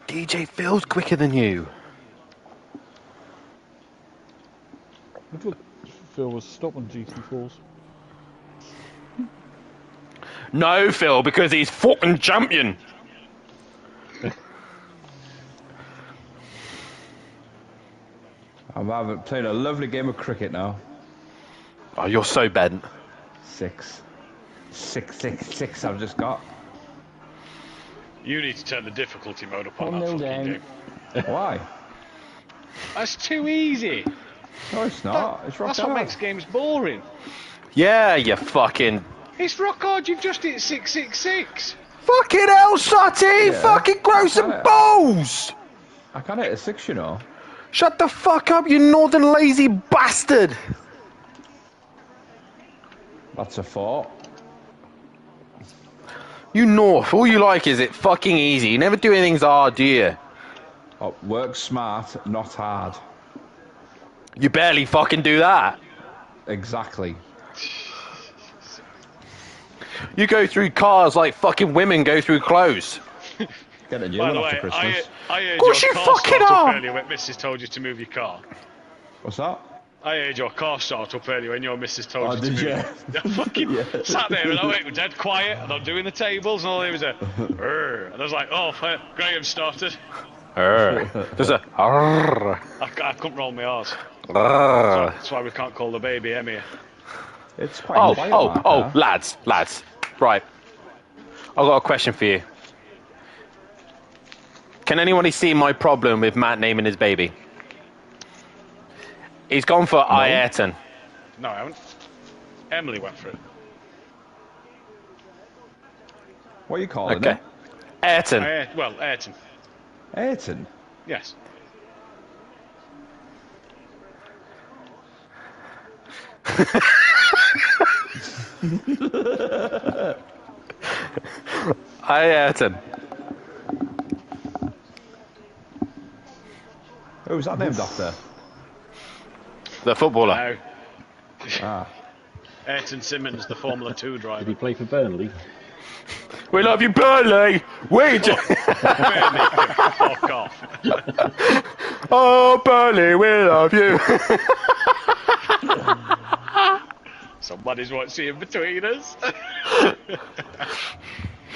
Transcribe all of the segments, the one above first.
DJ Phil's quicker than you. I thought Phil was stopped on GT4s. No, Phil, because he's fucking champion. I'm having played a lovely game of cricket now. Oh, you're so bent. 6. 6, 6, 6 I've just got. You need to turn the difficulty mode up on that fucking game. Why? That's too easy. No, it's not. It's rock That's hard. what makes games boring. Yeah, you fucking... It's rock hard, you've just hit 666. Fucking hell, Sutty! Yeah. Fucking grow some balls! I can't hit a 6, you know. Shut the fuck up, you northern lazy bastard! That's a 4. You north, all you like is it fucking easy. You never do anything hard, do you? Oh, work smart, not hard. You barely fucking do that. Exactly. You go through cars like fucking women go through clothes. Get a new By one the after way, Christmas. I heard course your you car fucking start up are. earlier when Mrs. told you to move your car. What's that? I heard your car start up earlier when your missus told Oh, you to did move. you? I fucking Yeah. sat there and I was dead quiet and I'm doing the tables and all there was a and I was like, oh, Graham started. There's a... I couldn't roll my R's. That's why we can't call the baby Emmy. It's quite quiet, Mark, lads. Right. I've got a question for you. Can anybody see my problem with Matt naming his baby? He's gone for Ayrton. No, I haven't. Emily went for it. What are you calling Okay. it? Ayrton. Ayrton. Ayrton? Yes. Ayrton. Who's that named after? The footballer. No. Ah. Ayrton Simmons, the Formula 2 Did driver. he play for Burnley? We love you, Burnley! Wait! Burnley, fuck off. Oh, Burnley, we love you! Somebody's watching in between us.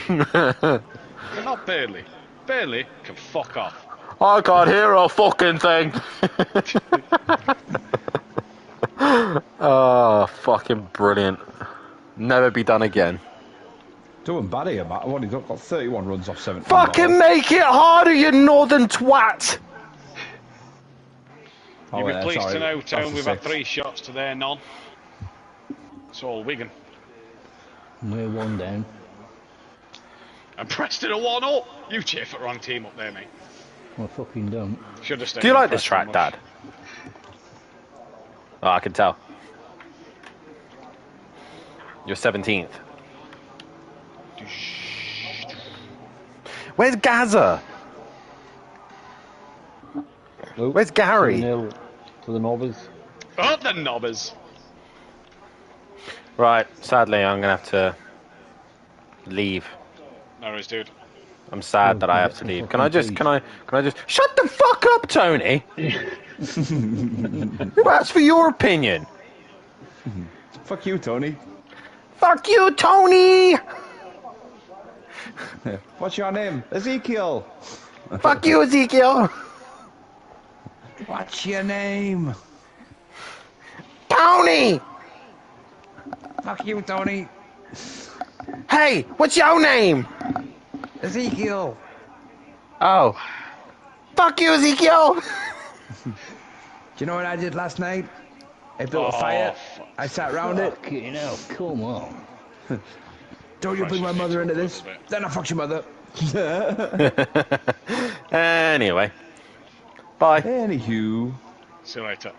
You're not Burnley. Burnley can fuck off. I can't hear a fucking thing! Oh, fucking brilliant. Never be done again. Doing bad here, Matt. I've only got 31 runs off 17. Fucking make it harder, you northern twat! You'll be yeah, pleased sorry. to know, That's Tone, a we've had 6. 3 shots to their none. It's all Wigan. We're 1 down. And Preston are 1 up. You cheer for the wrong team up there, mate. I fucking don't. Should have stayed. Do you with like this Preston track, much. Dad? Oh, I can tell. You're 17th. Where's Gaza? Oh, Where's Gary? 2-0 to the Nobbers. Oh, the knobbers. Right, sadly, I'm gonna have to leave. No worries, dude. I'm sad that I have to leave. Can I just shut the fuck up, Tony? Who asked for your opinion? Fuck you, Tony. Fuck you, Tony! What's your name? Ezekiel. Fuck you, Ezekiel! What's your name? Tony! Fuck you, Tony. Hey, what's your name? Ezekiel. Oh. Fuck you, Ezekiel! Do you know what I did last night? I built a fire. I sat round it. You know, come on. Don't you bring my mother into this? Then I fuck your mother. Anyway. Bye. Anywho. See you later.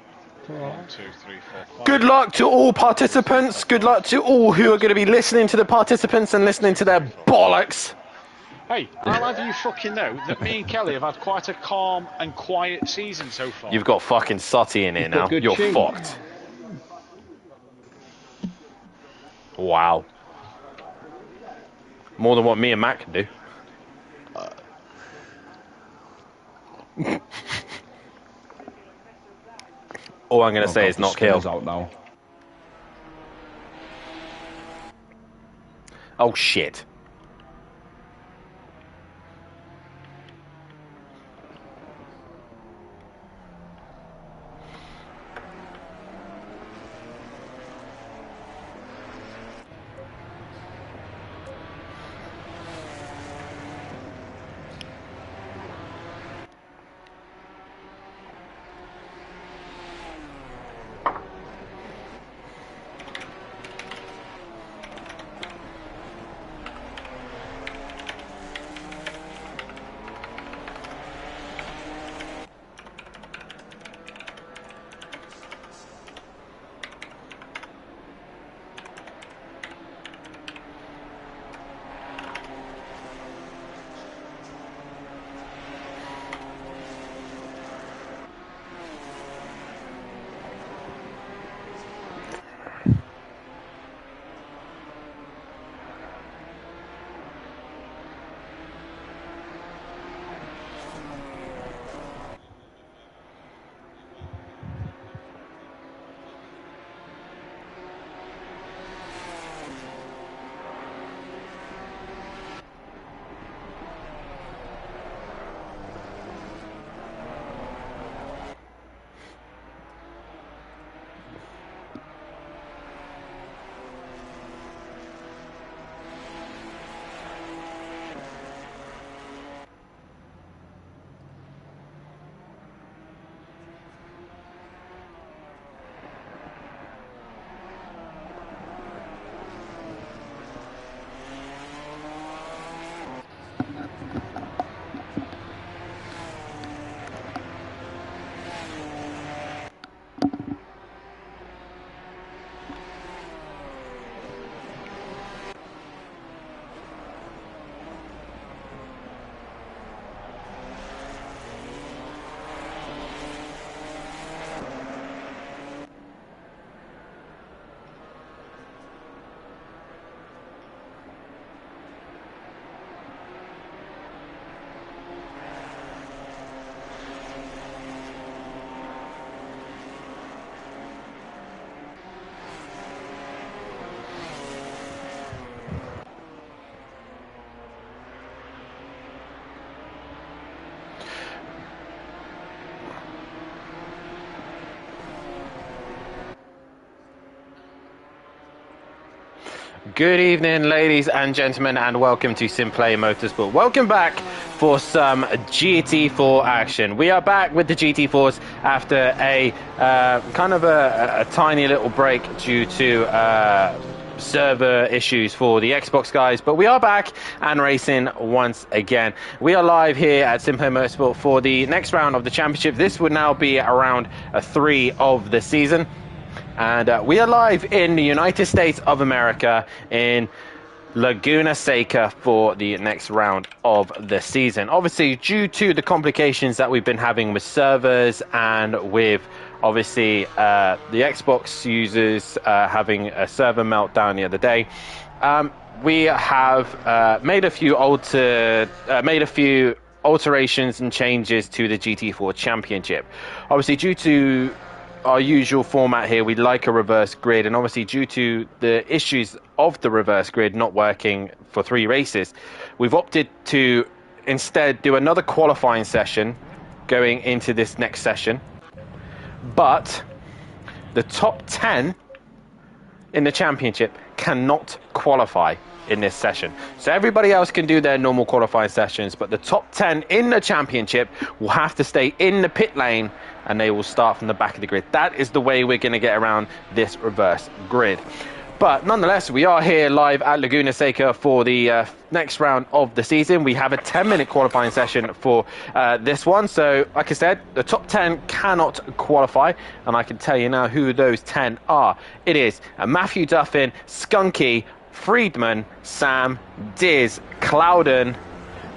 1, 2, 3, 4, 5. Good luck to all participants. Good luck to all who are going to be listening to the participants and listening to their bollocks. Hey, I'll have you fucking know that me and Kelly have had quite a calm and quiet season so far. You've got fucking Sutty in here now. good You're tune. fucked. Wow. More than what me and Matt can do. all I'm going to say God, is the not kill. spinner's out now. Oh, shit. Good evening, ladies and gentlemen, and welcome to SimPlay Motorsport. Welcome back for some GT4 action. We are back with the GT4s after a kind of a tiny little break due to server issues for the Xbox guys, but we are back and racing once again. We are live here at SimPlay Motorsport for the next round of the championship. This would now be round 3 of the season. And we are live in the United States of America in Laguna Seca for the next round of the season. Obviously, due to the complications that we've been having with servers and with obviously the Xbox users having a server meltdown the other day, we have made a few alterations and changes to the GT4 Championship. Obviously, due to our usual format here, we'd like a reverse grid, and obviously due to the issues of the reverse grid not working for 3 races, we've opted to instead do another qualifying session going into this next session. But the top 10 in the championship cannot qualify in this session. So everybody else can do their normal qualifying sessions, but the top 10 in the championship will have to stay in the pit lane, and they will start from the back of the grid. That is the way we're going to get around this reverse grid. But nonetheless, we are here live at Laguna Seca for the next round of the season. We have a 10-minute qualifying session for this one. So, like I said, the top 10 cannot qualify, and I can tell you now who those 10 are. It is Matthew Duffin, Skunky, Friedman, Sam, Diz, Clouden,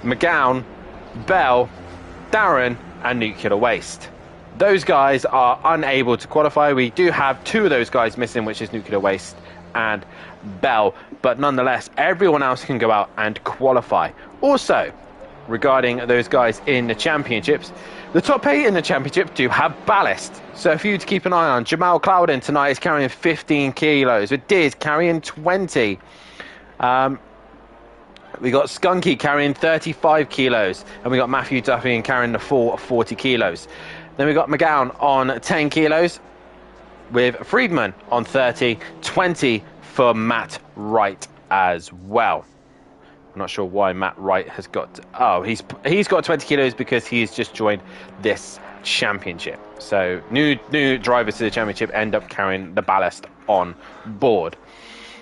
McGowan, Bell, Darren, and Nuclear Waste. Those guys are unable to qualify. We do have 2 of those guys missing, which is Nuclear Waste and Bell. But nonetheless, everyone else can go out and qualify. Also, regarding those guys in the championships. The top 8 in the championship do have ballast. So a few to keep an eye on. Jamal Clouden tonight is carrying 15 kilos, with Diz carrying 20. We got Skunky carrying 35 kilos, and we got Matthew Duffy carrying the full 40 kilos. Then we got McGowan on 10 kilos, with Friedman on 30, 20 for Matt Wright as well. I'm not sure why Matt Wright has got... Oh, he's got 20 kilos because he's just joined this championship. So new drivers to the championship end up carrying the ballast on board.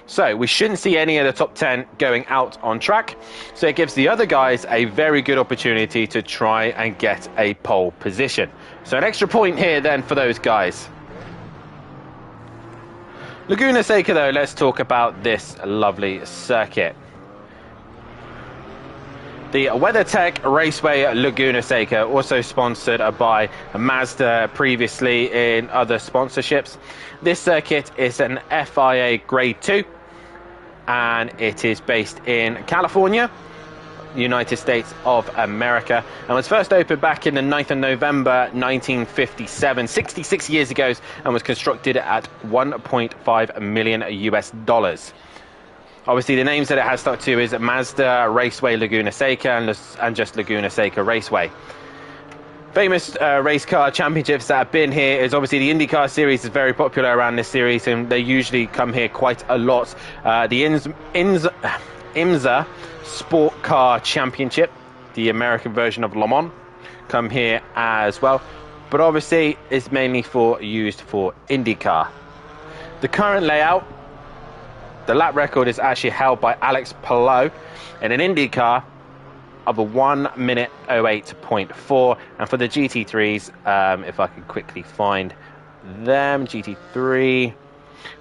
So we shouldn't see any of the top 10 going out on track. So it gives the other guys a very good opportunity to try and get a pole position. So an extra point here then for those guys. Laguna Seca though, let's talk about this lovely circuit. The WeatherTech Raceway Laguna Seca, also sponsored by Mazda previously in other sponsorships. This circuit is an FIA Grade 2 and it is based in California, United States of America, and was first opened back in the 9th of November 1957, 66 years ago, and was constructed at $1.5 million US dollars. Obviously, the names that it has stuck to is Mazda Raceway Laguna Seca and just Laguna Seca Raceway. Famous race car championships that have been here is obviously the IndyCar series is very popular around this series, and they usually come here quite a lot. The IMSA Sport Car Championship, the American version of Le Mans, come here as well. But obviously, it's mainly used for IndyCar. The current layout, the lap record is actually held by Alex Palou in an IndyCar of a 1 minute 08.4, and for the GT3s, if I can quickly find them, GT3,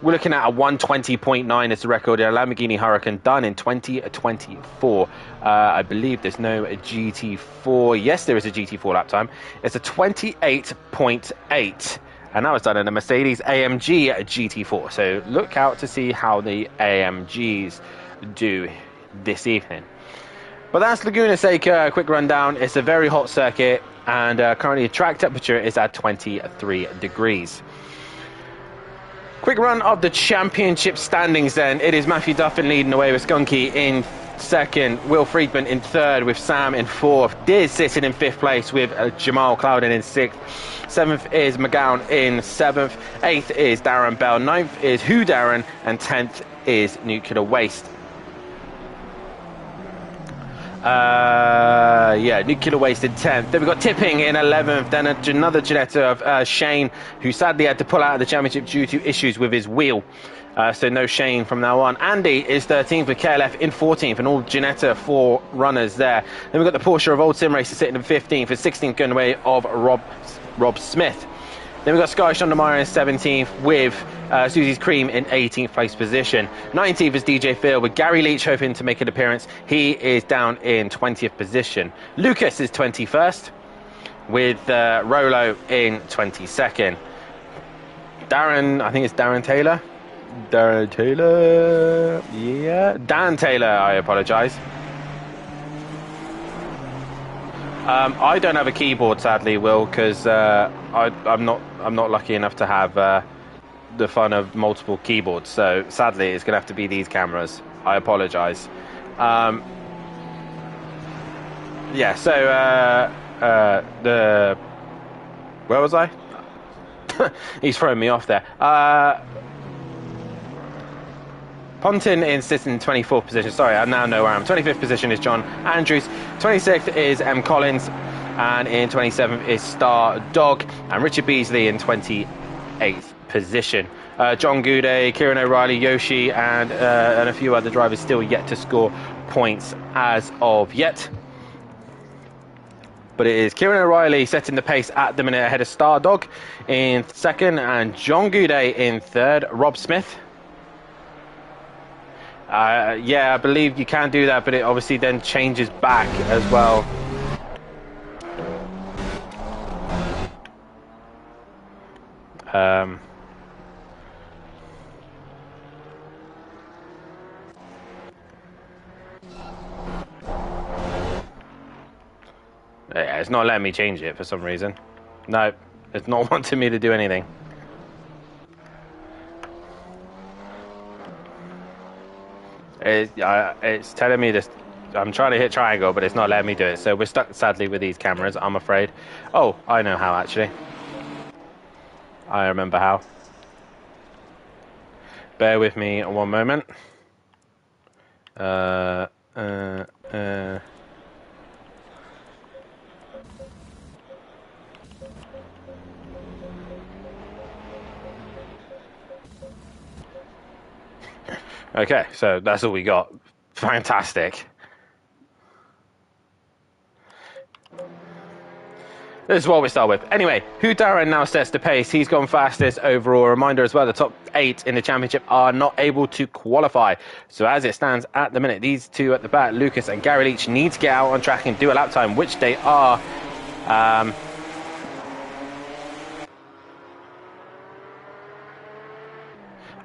we're looking at a 120.9 as the record in a Lamborghini Huracan done in 2024. I believe there's no GT4. Yes, there is a GT4 lap time. It's a 28.8. And that was done in a Mercedes AMG GT4. So look out to see how the AMGs do this evening. But that's Laguna Seca. A quick rundown. It's a very hot circuit, and currently track temperature is at 23 degrees. Quick run of the championship standings then. It is Matthew Duffin leading away with Skunky in second, Will Friedman in third with Sam in fourth, Diz sitting in fifth place with Jamal Clouden in sixth, seventh is McGowan in seventh, eighth is Darren Bell, ninth is Who Darren, and 10th is Nuclear Waste. Nuclear Waste in 10th. Then we've got Tipping in 11th. Then another Ginetta of Shane, who sadly had to pull out of the championship due to issues with his wheel. So no Shane from now on. Andy is 13th with KLF in 14th, and all Ginetta 4 runners there. Then we've got the Porsche Revolt Sim Racer sitting in 15th, and 16th going away of Rob Smith. Then we've got Sky Shondemeyer in 17th with Susie's Cream in 18th place position. 19th is DJ Phil with Gary Leach hoping to make an appearance. He is down in 20th position. Lucas is 21st with Rolo in 22nd. Darren, I think it's Darren Taylor. Dan Taylor, I apologise. I don't have a keyboard, sadly, Will, because I'm not lucky enough to have the fun of multiple keyboards. So sadly, it's going to have to be these cameras. I apologise. Where was I? He's throwing me off there. Pontin in sitting in 24th position. Sorry, I now know where I am. 25th position is John Andrews. 26th is M. Collins. And in 27th is Star Dog. And Richard Beasley in 28th position. John Goudet, Kieran O'Reilly, Yoshi, and a few other drivers still yet to score points as of yet. But it is Kieran O'Reilly setting the pace at the minute ahead of Star Dog in second. And John Goudet in third. Rob Smith. I believe you can do that, but it obviously then changes back as well. Yeah, it's not letting me change it for some reason. No, it's not wanting me to do anything. It's telling me this. I'm trying to hit triangle, but it's not letting me do it. So we're stuck, sadly, with these cameras, I'm afraid. Oh, I know how, actually. I remember how. Bear with me one moment. Okay, so that's all we got. Fantastic. This is what we start with. Anyway, Darren now sets the pace. He's gone fastest overall. A reminder as well, the top 8 in the championship are not able to qualify. So as it stands at the minute, these two at the back, Lucas and Gary Leach, need to get out on track and do a lap time, which they are.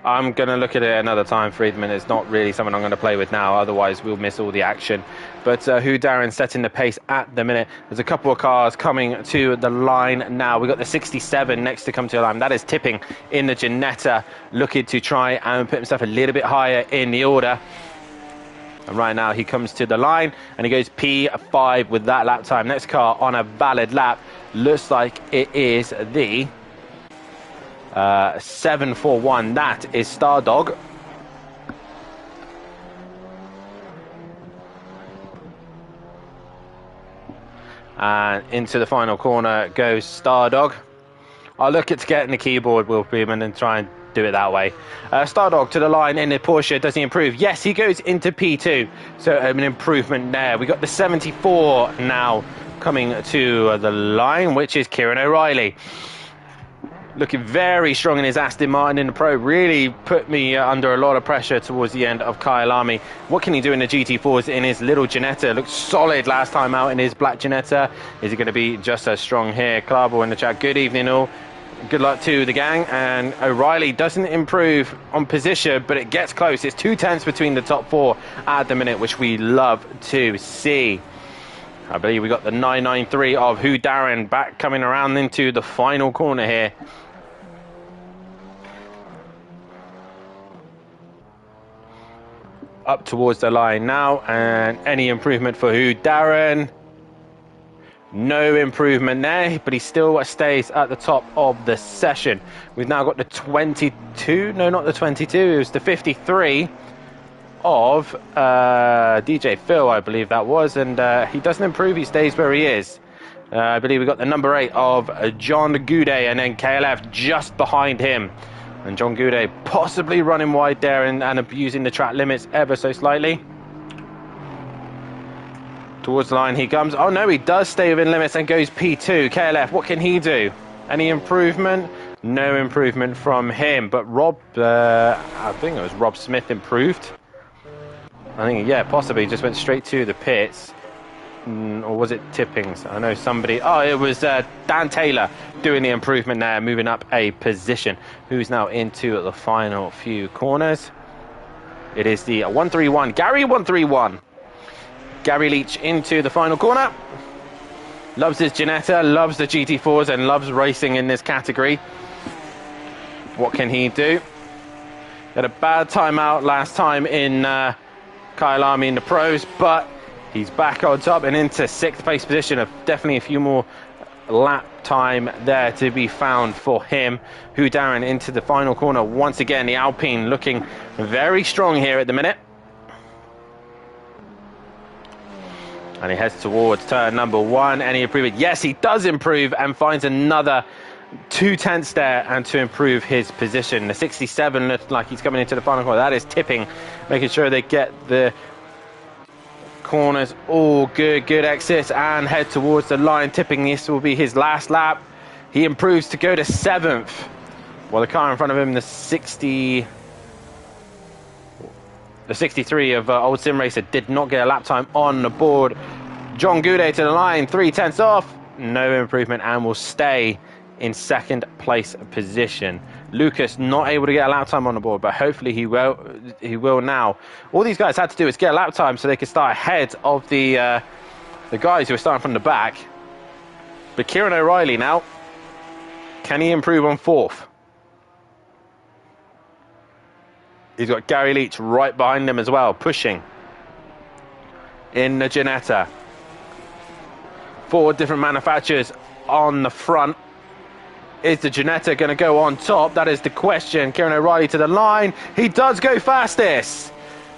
I'm going to look at it another time, Friedman. It's not really something I'm going to play with now, otherwise we'll miss all the action. But Darren setting the pace at the minute. There's a couple of cars coming to the line now. We've got the 67 next to come to the line. That is tipping in the Ginetta, looking to try and put himself a little bit higher in the order. And right now he comes to the line and he goes P5 with that lap time. Next car on a valid lap looks like it is the 741. That is Stardog. And into the final corner goes Stardog. I'll look at getting the keyboard, Will Freeman, and try and do it that way. Stardog to the line in the Porsche. Does he improve? Yes, he goes into P2. So an improvement there. We got the 74 now coming to the line, which is Kieran O'Reilly. Looking very strong in his Aston Martin in the Pro. Really put me under a lot of pressure towards the end of Kyle Army. What can he do in the GT4s in his little Ginetta? Looked solid last time out in his black Ginetta. Is he going to be just as strong here? Clarbo in the chat. Good evening all. Good luck to the gang. And O'Reilly doesn't improve on position, but it gets close. It's 2/10 between the top 4 at the minute, which we love to see. I believe we got the 993 of Darren back coming around into the final corner here. Up towards the line now, and any improvement for Darren? No improvement there, but he still stays at the top of the session. We've now got the 22, no, not the 22, it was the 53 of DJ Phil, I believe that was, and he doesn't improve, he stays where he is. I believe we got the number 8 of John Goudet, and then KLF just behind him. And John Goudet possibly running wide there and abusing the track limits ever so slightly. Towards the line he comes. Oh no, he does stay within limits and goes P2. KLF, what can he do? Any improvement? No improvement from him. But Rob, I think it was Rob Smith improved. I think, yeah, possibly just went straight to the pits. Or was it Tippings? I know somebody. Oh, it was Dan Taylor doing the improvement there, moving up a position. Who's now into the final few corners? It is the 131, Gary 131. Gary Leach into the final corner. Loves his Ginetta, loves the GT4s, and loves racing in this category. What can he do? Had a bad time out last time in Kyle Army in the pros, but he's back on top and into 6th place position. Definitely a few more lap time there to be found for him. Darren into the final corner once again. The Alpine looking very strong here at the minute. And he heads towards turn number 1. Any improvement? Yes, he does improve and finds another 2/10 there and to improve his position. The 67 looks like he's coming into the final corner. That is tipping, making sure they get the corners all good exits and head towards the line. Tipping, this will be his last lap. He improves to go to 7th, while the car in front of him, the 63 of Old Sim Racer, did not get a lap time on the board. John Goudet to the line, 3/10 off, no improvement, and will stay in 2nd place position. Lucas not able to get a lap time on the board, but hopefully he will now. All these guys had to do is get a lap time so they could start ahead of the guys who are starting from the back. But Kieran O'Reilly now, can he improve on 4th? He's got Gary Leach right behind him as well, pushing in the Ginetta. 4 different manufacturers on the front. Is the Ginetta going to go on top? That is the question. Kieran O'Reilly to the line. He does go fastest.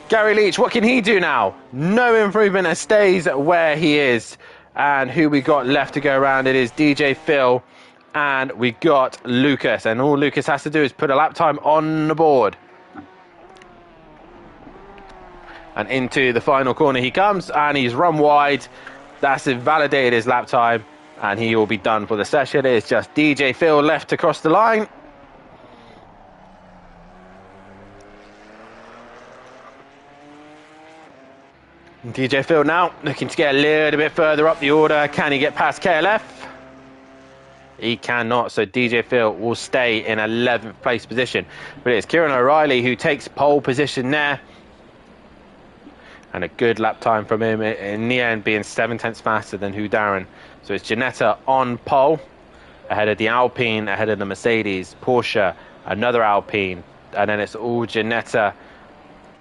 Gary Leach, what can he do now? No improvement and stays where he is. And who we got left to go around? It is DJ Phil and we got Lucas. And all Lucas has to do is put a lap time on the board. And into the final corner he comes, and he's run wide. That's invalidated his lap time, and he will be done for the session. It's just DJ Phil left to cross the line. And DJ Phil now looking to get a little bit further up the order. Can he get past KLF? He cannot, so DJ Phil will stay in 11th place position. But it's Kieran O'Reilly who takes pole position there. And a good lap time from him in the end, being 7/10 faster than Darren. So it's Ginetta on pole, ahead of the Alpine, ahead of the Mercedes, Porsche, another Alpine, and then it's all Ginetta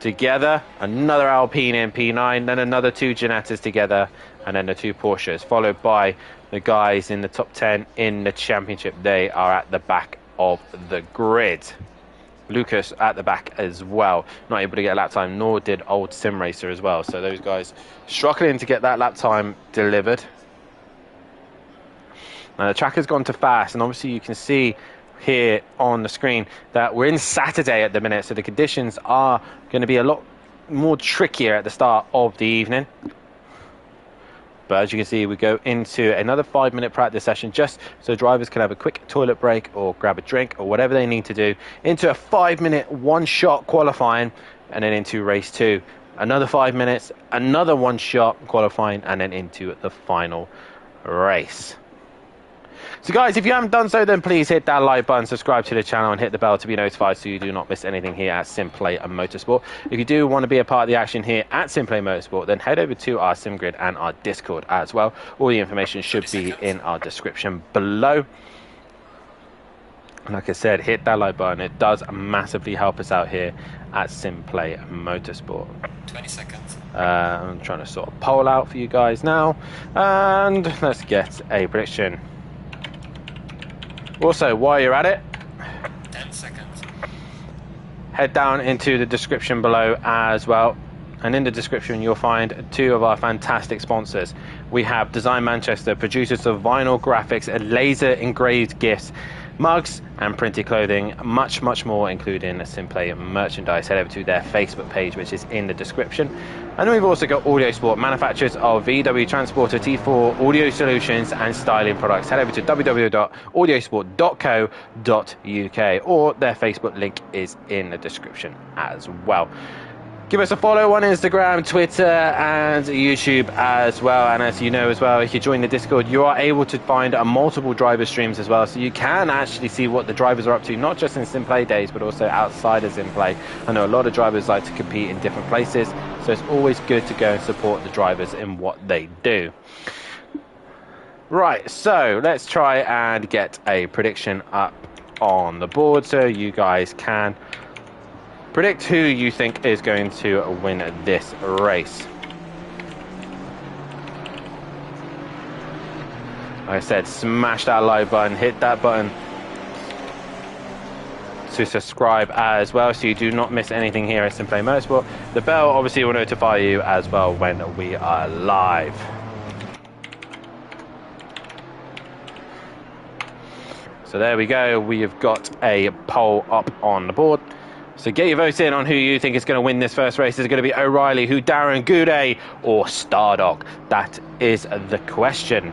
together, another Alpine in P9, then another 2 Ginettas together, and then the 2 Porsches, followed by the guys in the top 10 in the championship. They are at the back of the grid. Lucas at the back as well, not able to get a lap time, nor did old Sim Racer as well. So those guys struggling to get that lap time delivered. Now the track has gone to fast, and obviously you can see here on the screen that we're in Saturday at the minute, so the conditions are going to be a lot more trickier at the start of the evening. But as you can see, we go into another 5-minute practice session just so drivers can have a quick toilet break or grab a drink or whatever they need to do, into a 5-minute one-shot qualifying, and then into race 2. Another 5 minutes, another one-shot qualifying, and then into the final race. So guys, if you haven't done so, then please hit that like button, subscribe to the channel, and hit the bell to be notified so you do not miss anything here at SimPlay Motorsport. If you do want to be a part of the action here at SimPlay Motorsport, then head over to our SimGrid and our Discord as well. All the information should be in our description below. Like I said, hit that like button. It does massively help us out here at SimPlay Motorsport. 20 seconds. I'm trying to sort of poll out for you guys now, and let's get a prediction. Also, while you're at it, 10 seconds. Head down into the description below as well, and in the description you'll find 2 of our fantastic sponsors. We have Design Manchester, producers of vinyl graphics and laser engraved gifts, mugs and printed clothing, much more, including SimPlay merchandise. Head over to their Facebook page, which is in the description. And then we've also got Audio Sport, manufacturers of VW Transporter T4 audio solutions and styling products. Head over to www.audiosport.co.uk, or their Facebook link is in the description as well. Give us a follow on Instagram, Twitter, and YouTube as well. And as you know as well, if you join the Discord, you are able to find multiple driver streams as well. So you can actually see what the drivers are up to, not just in SimPlay days, but also outside of SimPlay. I know a lot of drivers like to compete in different places, so it's always good to go and support the drivers in what they do. Right, so let's try and get a prediction up on the board so you guys can predict who you think is going to win this race. Like I said, smash that like button, hit that button to subscribe as well so you do not miss anything here at SimPlay Motorsport. The bell obviously will notify you as well when we are live. So there we go, we have got a poll up on the board. So get your votes in on who you think is going to win this first race. Is it going to be O'Reilly, Darren, Goudet, or Stardog? That is the question.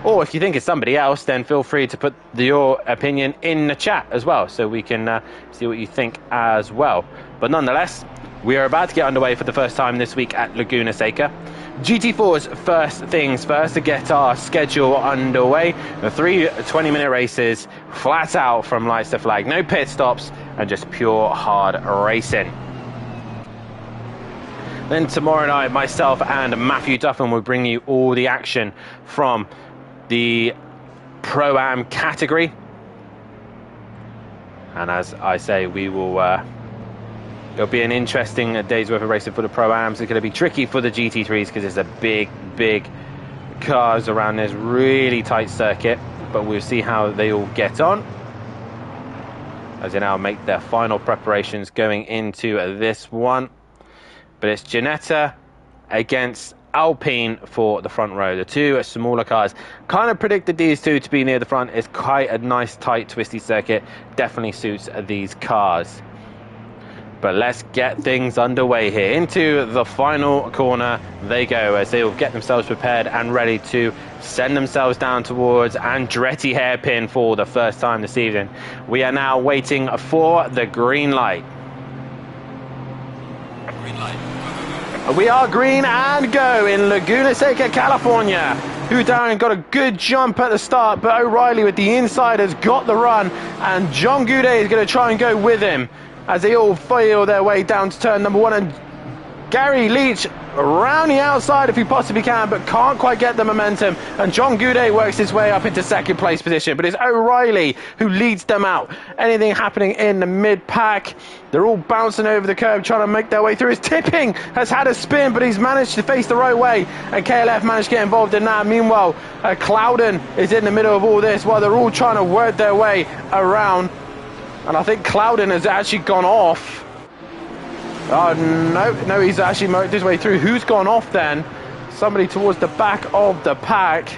Or if you think it's somebody else, then feel free to put your opinion in the chat as well, so we can see what you think as well. But nonetheless, we are about to get underway for the first time this week at Laguna Seca. GT4's first things first to get our schedule underway. The 3 20-minute races, flat out from lights to flag, no pit stops, and just pure hard racing. Then tomorrow night, myself and Matthew Duffin will bring you all the action from the Pro-Am category. And as I say, we will... it'll be an interesting day's worth of racing for the Pro-Ams. It's going to be tricky for the GT3s because it's a big cars around this really tight circuit. But we'll see how they all get on as they now make their final preparations going into this one. But it's Ginetta against Alpine for the front row. The two smaller cars. Kind of predicted these two to be near the front. It's quite a nice, tight, twisty circuit. Definitely suits these cars. But let's get things underway here. Into the final corner they go as they will get themselves prepared and ready to send themselves down towards Andretti hairpin for the first time this evening. We are now waiting for the green light. Green light. We are green and go in Laguna Seca, California. Darren got a good jump at the start, but O'Reilly with the inside has got the run, and John Goudet is going to try and go with him as they all feel their way down to turn number 1, and Gary Leach around the outside if he possibly can, but can't quite get the momentum, and John Goudet works his way up into second place position, but it's O'Reilly who leads them out. Anything happening in the mid-pack? They're all bouncing over the curb trying to make their way through. His tipping has had a spin, but he's managed to face the right way, and KLF managed to get involved in that. Meanwhile, Clouden is in the middle of all this while they're all trying to work their way around. And I think Clouden has actually gone off. Oh, no, he's actually mowed his way through. Who's gone off then? Somebody towards the back of the pack.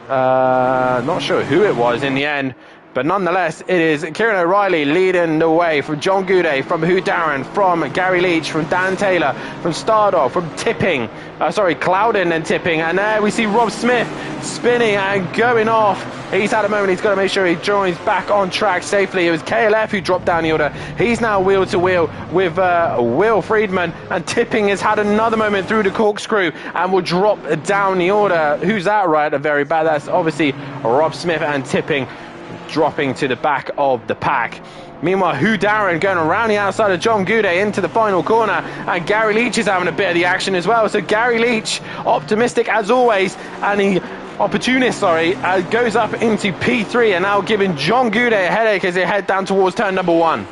Not sure who it was in the end. But nonetheless, it is Kieran O'Reilly leading the way from John Goudet, from Darren, from Gary Leach, from Dan Taylor, from Stardog, from Tipping. Clouden and Tipping. And there we see Rob Smith spinning and going off. He's had a moment. He's got to make sure he joins back on track safely. It was KLF who dropped down the order. He's now wheel to wheel with Will Friedman. And Tipping has had another moment through the corkscrew and will drop down the order. Who's that right at the very back? That's obviously Rob Smith and Tipping dropping to the back of the pack. Meanwhile, Darren going around the outside of John Goudet into the final corner, and Gary Leach is having a bit of the action as well. So Gary Leach, optimistic as always, and he goes up into P3 and now giving John Goudet a headache as they head down towards turn number 1.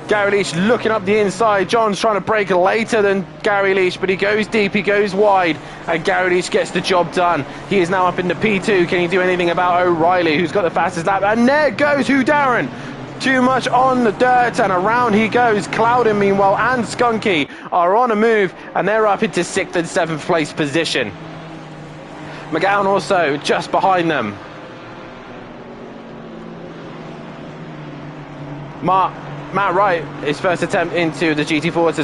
Gary Leach looking up the inside. John's trying to brake later than Gary Leach, but he goes deep, he goes wide, and Gary Leach gets the job done. He is now up into P2. Can he do anything about O'Reilly, who's got the fastest lap? And there goes Darren. Too much on the dirt, and around he goes. Clouden, meanwhile, and Skunky are on a move, and they're up into 6th and 7th place position. McGowan also just behind them. Matt Wright, his first attempt into the GT4s,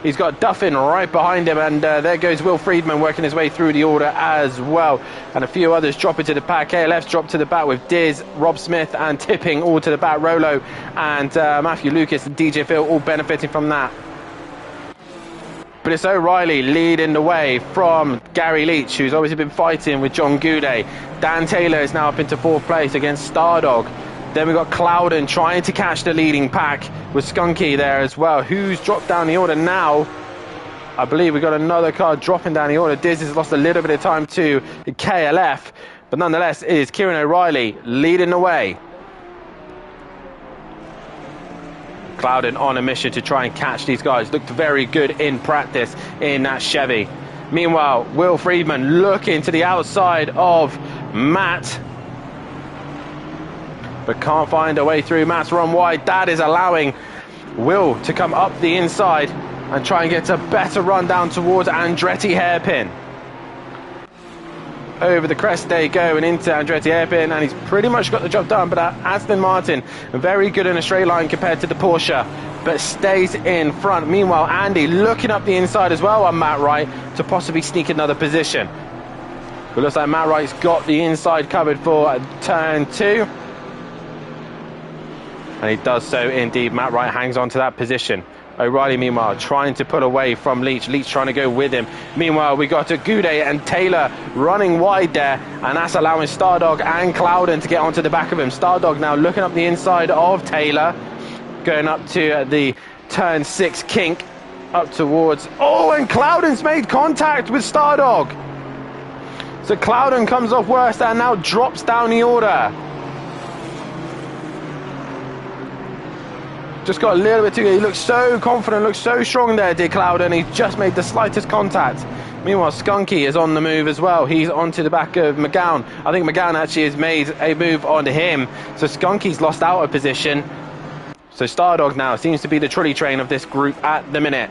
he's got Duffin right behind him, and there goes Will Friedman working his way through the order as well, and a few others drop into the pack. KLF's dropped to the back with Diz, Rob Smith and Tipping all to the back. Rolo and Matthew Lucas and DJ Phil all benefiting from that. But it's O'Reilly leading the way from Gary Leach, who's obviously been fighting with John Goudet. Dan Taylor is now up into 4th place against Stardog. Then we've got Clouden trying to catch the leading pack with Skunky there as well, who's dropped down the order now. I believe we've got another car dropping down the order. Diz has lost a little bit of time to KLF, but nonetheless it is Kieran O'Reilly leading the way. Clouden on a mission to try and catch these guys. Looked very good in practice in that Chevy. Meanwhile, Will Friedman looking to the outside of Matt, but can't find a way through. Matt's run wide. That is allowing Will to come up the inside and try and get a better run down towards Andretti hairpin. Over the crest they go and into Andretti hairpin, and he's pretty much got the job done. But Aston Martin, very good in a straight line compared to the Porsche, but stays in front. Meanwhile, Andy looking up the inside as well on Matt Wright to possibly sneak another position. It looks like Matt Wright's got the inside covered for turn 2. And he does so indeed. Matt Wright hangs on to that position. O'Reilly, meanwhile, trying to pull away from Leach. Leach trying to go with him. Meanwhile, we got Goudet and Taylor running wide there, and that's allowing Stardog and Clouden to get onto the back of him. Stardog now looking up the inside of Taylor, going up to the turn 6 kink, up towards... Oh, and Clouden's made contact with Stardog. So Clouden comes off worst and now drops down the order. Just got a little bit too good. He looks so confident, looks so strong there, did Clouden. He just made the slightest contact. Meanwhile, Skunky is on the move as well. He's onto the back of McGowan. I think McGowan actually has made a move onto him. So Skunky's lost out of position. So Stardog now seems to be the trolley train of this group at the minute.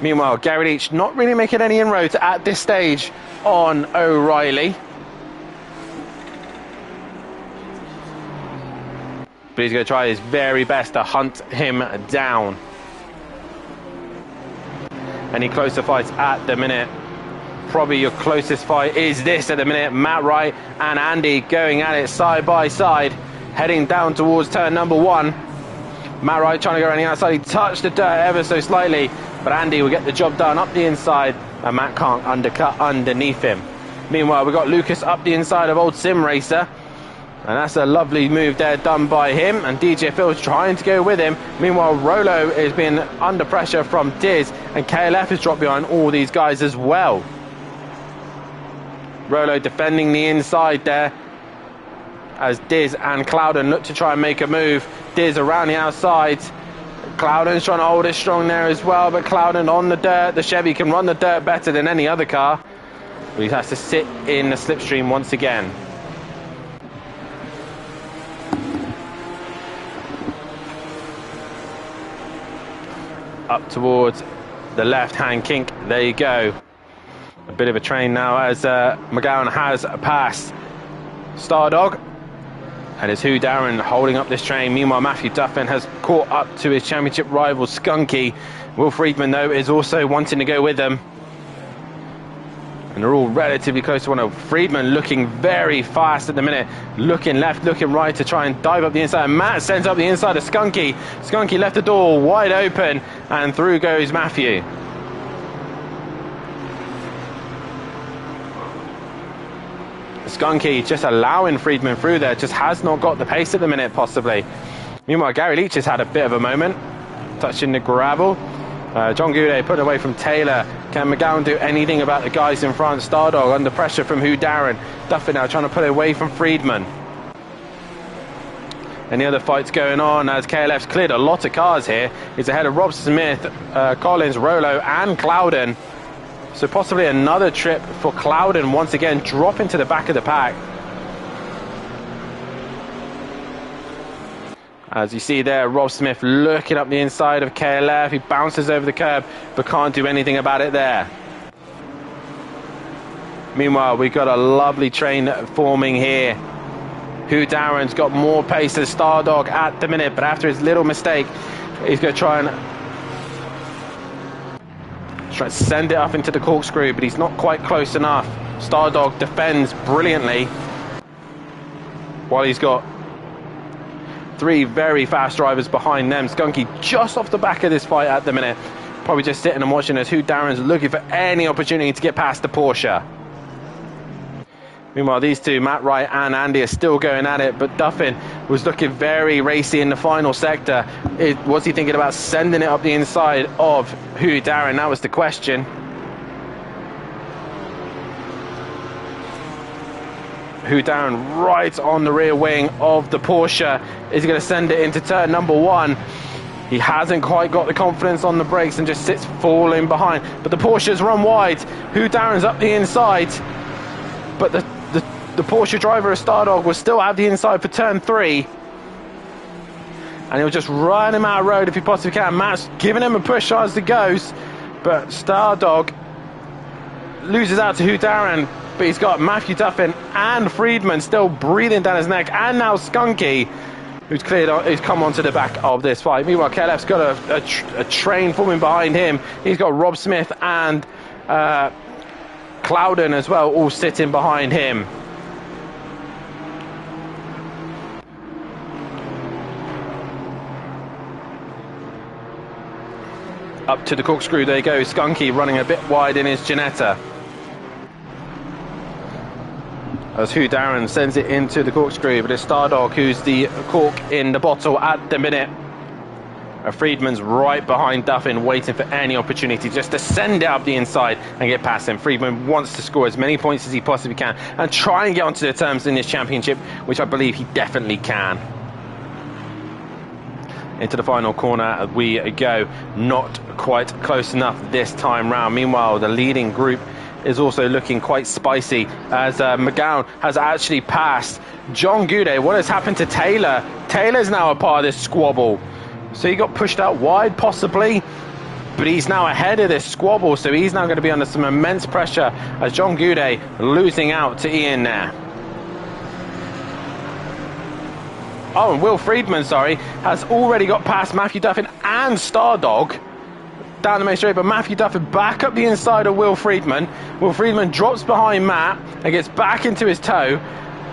Meanwhile, Gary Leach not really making any inroads at this stage on O'Reilly. But he's going to try his very best to hunt him down. Any closer fights at the minute? Probably your closest fight is this at the minute. Matt Wright and Andy going at it side by side, heading down towards turn number 1. Matt Wright trying to go around the outside. He touched the dirt ever so slightly, but Andy will get the job done up the inside, and Matt can't undercut underneath him. Meanwhile, we've got Lucas up the inside of old Sim Racer, and that's a lovely move there done by him, and DJ Phil's trying to go with him. Meanwhile, Rolo is being under pressure from Diz, and KLF has dropped behind all these guys as well. Rolo defending the inside there as Diz and Clouden look to try and make a move. Diz around the outside. Clouden's trying to hold it strong there as well, but Clouden on the dirt. The Chevy can run the dirt better than any other car, but he has to sit in the slipstream once again. Up towards the left-hand kink. There you go. A bit of a train now as McGowan has passed Stardog. And it's Hugh Darren holding up this train. Meanwhile, Matthew Duffin has caught up to his championship rival, Skunky. Will Friedman, though, is also wanting to go with them. And they're all relatively close to one another. Friedman looking very fast at the minute. Looking left, looking right to try and dive up the inside. And Matt sends up the inside of Skunky. Skunky left the door wide open, and through goes Matthew. Skunky just allowing Friedman through there, just has not got the pace at the minute, possibly. Meanwhile, Gary Leach has had a bit of a moment, touching the gravel. John Goudet put away from Taylor. Can McGowan do anything about the guys in front? Stardog under pressure from Hugh Darren. Duffy now trying to put it away from Friedman. Any other fights going on as KLF's cleared a lot of cars here. He's ahead of Rob Smith, Collins, Rolo and Clouden. So possibly another trip for Clouden once again, dropping to the back of the pack. As you see there, Rob Smith looking up the inside of KLF. He bounces over the curb, but can't do anything about it there. Meanwhile, we've got a lovely train forming here. Hugh Darren's got more pace than Stardog at the minute, but after his little mistake, he's going to try and send it up into the corkscrew, but he's not quite close enough. Stardog defends brilliantly, while he's got 3 very fast drivers behind them. Skunky just off the back of this fight at the minute, probably just sitting and watching as Hugh Darren's looking for any opportunity to get past the Porsche. Meanwhile, these two, Matt Wright and Andy, are still going at it, but Duffin was looking very racy in the final sector. Was he thinking about sending it up the inside of Hugh Darren? That was the question. Hugh Darren right on the rear wing of the Porsche. Is he going to send it into turn number 1? He hasn't quite got the confidence on the brakes and just sits falling behind. But the Porsche's run wide. Hugh Darren's up the inside. But the Porsche driver of Stardog will still have the inside for turn 3. And he'll just run him out of road if he possibly can. Matt's giving him a push as it goes. But Stardog loses out to Hugh Darren. But he's got Matthew Duffin and Friedman still breathing down his neck. And now Skunky, who's come onto the back of this fight. Meanwhile, KLF's got a train forming behind him. He's got Rob Smith and Clouden as well, all sitting behind him. Up to the corkscrew they go. Skunky running a bit wide in his Ginetta. As Hugh Darren sends it into the corkscrew, but it's Stardog who's the cork in the bottle at the minute. Friedman's right behind Duffin, waiting for any opportunity just to send it up the inside and get past him. Friedman wants to score as many points as he possibly can and try and get onto the terms in this championship, which I believe he definitely can. Into the final corner we go. Not quite close enough this time round. Meanwhile, the leading group is also looking quite spicy as McGowan has actually passed John Goudet. What has happened to Taylor? Taylor's now a part of this squabble. So he got pushed out wide possibly, but he's now ahead of this squabble, so he's now going to be under some immense pressure as John Goudet losing out to Ian there. Oh, and Will Friedman, sorry, has already got past Matthew Duffin and Stardog down the main straight, but Matthew Duffin back up the inside of Will Friedman. Will Friedman drops behind Matt and gets back into his toe.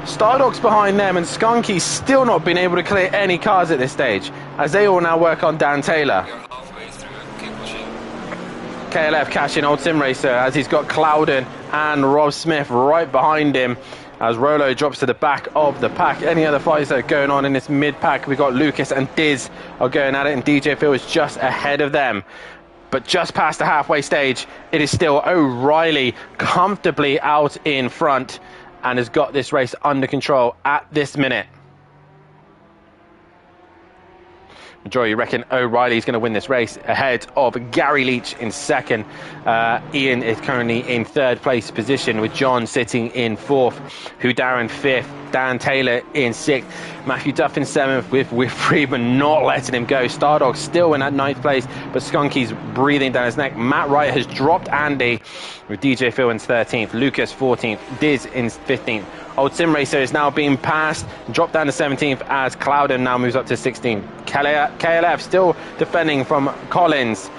Stardog's behind them, and Skunky's still not been able to clear any cars at this stage, as they all now work on Dan Taylor. You're halfway through, keep pushing. KLF catching Old Sim Racer as he's got Clouden and Rob Smith right behind him, as Rolo drops to the back of the pack. Any other fights that are going on in this mid-pack, we've got Lucas and Diz are going at it, and DJ Phil is just ahead of them. But just past the halfway stage, it is still O'Reilly comfortably out in front and has got this race under control at this minute. Joy, you reckon O'Reilly's going to win this race ahead of Gary Leach in second. Ian is currently in third place position with John sitting in fourth. Darren fifth. Dan Taylor in sixth. Matthew Duffin seventh with Friedman not letting him go. Stardog still in that ninth place, but Skunky's breathing down his neck. Matt Wright has dropped Andy with DJ Phil in 13th. Lucas 14th. Diz in 15th. Old Sim Racer is now being passed, dropped down to 17th as Clouden now moves up to 16th. KLF still defending from Collins,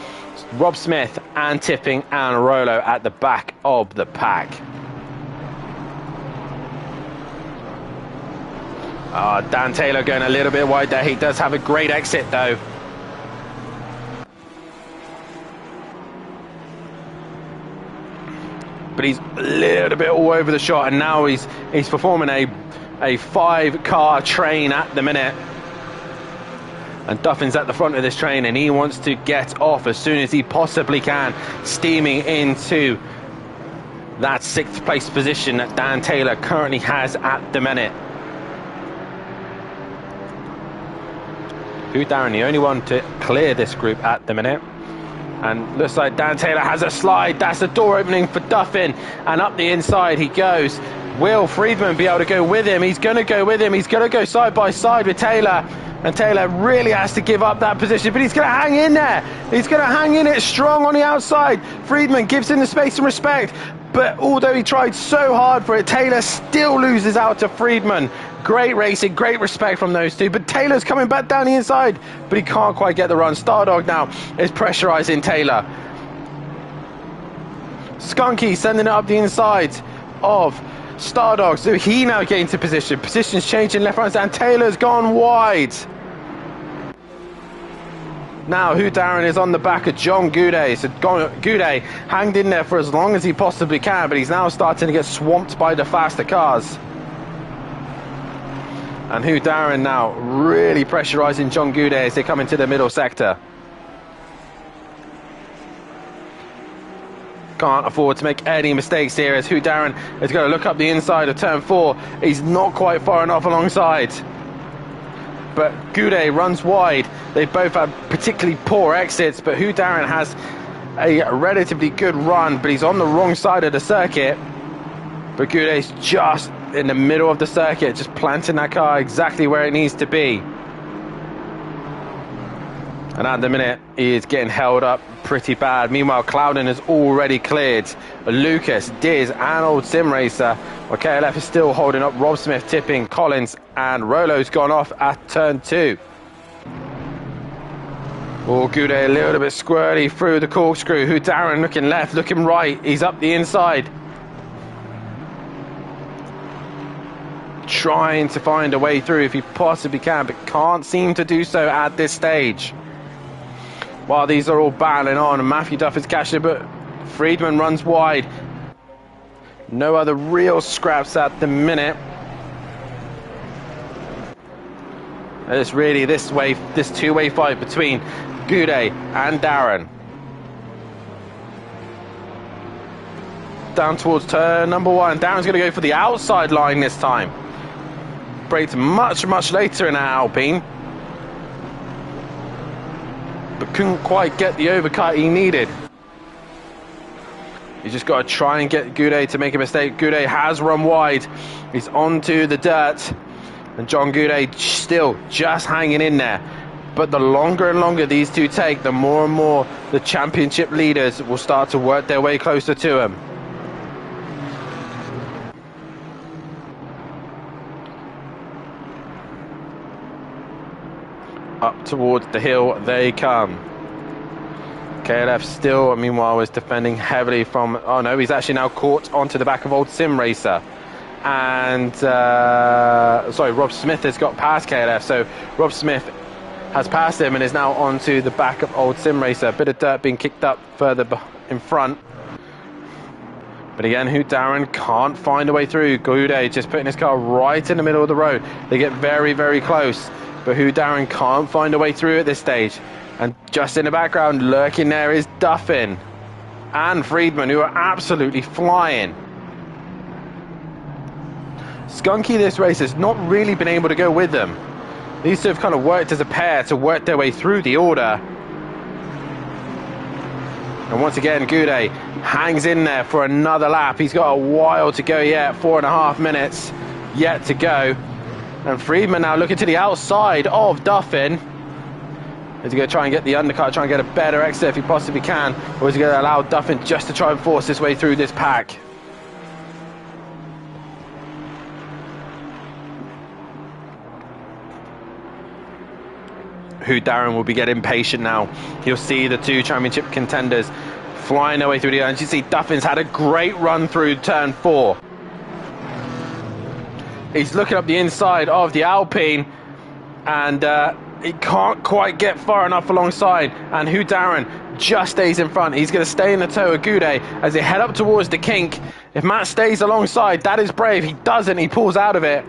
Rob Smith and Tipping and Rolo at the back of the pack. Dan Taylor going a little bit wide there. He does have a great exit though. But he's a little bit all over the shot, and now he's performing a 5-car train at the minute. And Duffin's at the front of this train, and he wants to get off as soon as he possibly can, steaming into that 6th place position that Dan Taylor currently has at the minute. Darren, the only one to clear this group at the minute. And looks like Dan Taylor has a slide. That's the door opening for Duffin. And up the inside he goes. Will Friedman be able to go with him? He's going to go with him. He's going to go side by side with Taylor. And Taylor really has to give up that position. But he's going to hang in there. He's going to hang in it strong on the outside. Friedman gives him the space and respect. But although he tried so hard for it, Taylor still loses out to Friedman. Great racing, great respect from those two. But Taylor's coming back down the inside, but he can't quite get the run. Stardog now is pressurizing Taylor. Skunky sending it up the inside of Stardog. So he now getting to position. Position's changing left, right, and Taylor's gone wide. Now Darren is on the back of John Goudet. So Goudet hanged in there for as long as he possibly can, but he's now starting to get swamped by the faster cars. And Darren now really pressurising John Goudet as they come into the middle sector. Can't afford to make any mistakes here as Darren is going to look up the inside of turn 4. He's not quite far enough alongside. But Goudet runs wide. They both have particularly poor exits, but Darren has a relatively good run, but he's on the wrong side of the circuit. But Goudet's just in the middle of the circuit, just planting that car exactly where it needs to be. And at the minute, he is getting held up pretty bad. Meanwhile, Clouden has already cleared Lucas, Diz, and Old Sim Racer. While KLF is still holding up Rob Smith, Tipping, Collins, and Rolo's gone off at turn 2. Oh, Goudet a little bit squirrely through the corkscrew. Darren looking left, looking right. He's up the inside. Trying to find a way through if he possibly can, but can't seem to do so at this stage. While these are all battling on, and Matthew Duff is catching it, but Friedman runs wide. No other real scraps at the minute. It's really this two-way fight between Goudet and Darren. Down towards turn number 1. Darren's going to go for the outside line this time. Braked much later in that Alpine, but couldn't quite get the overcut he needed. He's just got to try and get Goudet to make a mistake. Goudet has run wide. He's onto the dirt, and John Goudet still just hanging in there. But the longer and longer these two take, the more and more the championship leaders will start to work their way closer to him. Up towards the hill they come. KLF still, meanwhile, is defending heavily from... Oh no, he's actually now caught onto the back of Old Sim Racer. And, sorry, Rob Smith has got past KLF. So Rob Smith has passed him and is now onto the back of Old Sim Racer. A bit of dirt being kicked up further in front. But again, Darren can't find a way through. Goudet just putting his car right in the middle of the road. They get very close. But Darren can't find a way through at this stage. And just in the background, lurking there is Duffin and Friedman, who are absolutely flying. Skunky this race has not really been able to go with them. These two have kind of worked as a pair to work their way through the order. And once again, Goudet hangs in there for another lap. He's got a while to go yet, 4.5 minutes yet to go. And Friedman now looking to the outside of Duffin. Is he going to try and get the undercut, try and get a better exit if he possibly can? Or is he going to allow Duffin just to try and force his way through this pack? Darren will be getting impatient now. He'll see the two championship contenders flying their way through the air. And you see Duffin's had a great run through turn 4. He's looking up the inside of the Alpine, and he can't quite get far enough alongside. And Darren just stays in front. He's going to stay in the tow of Goudet as they head up towards the kink. If Matt stays alongside, that is brave. He doesn't. He pulls out of it.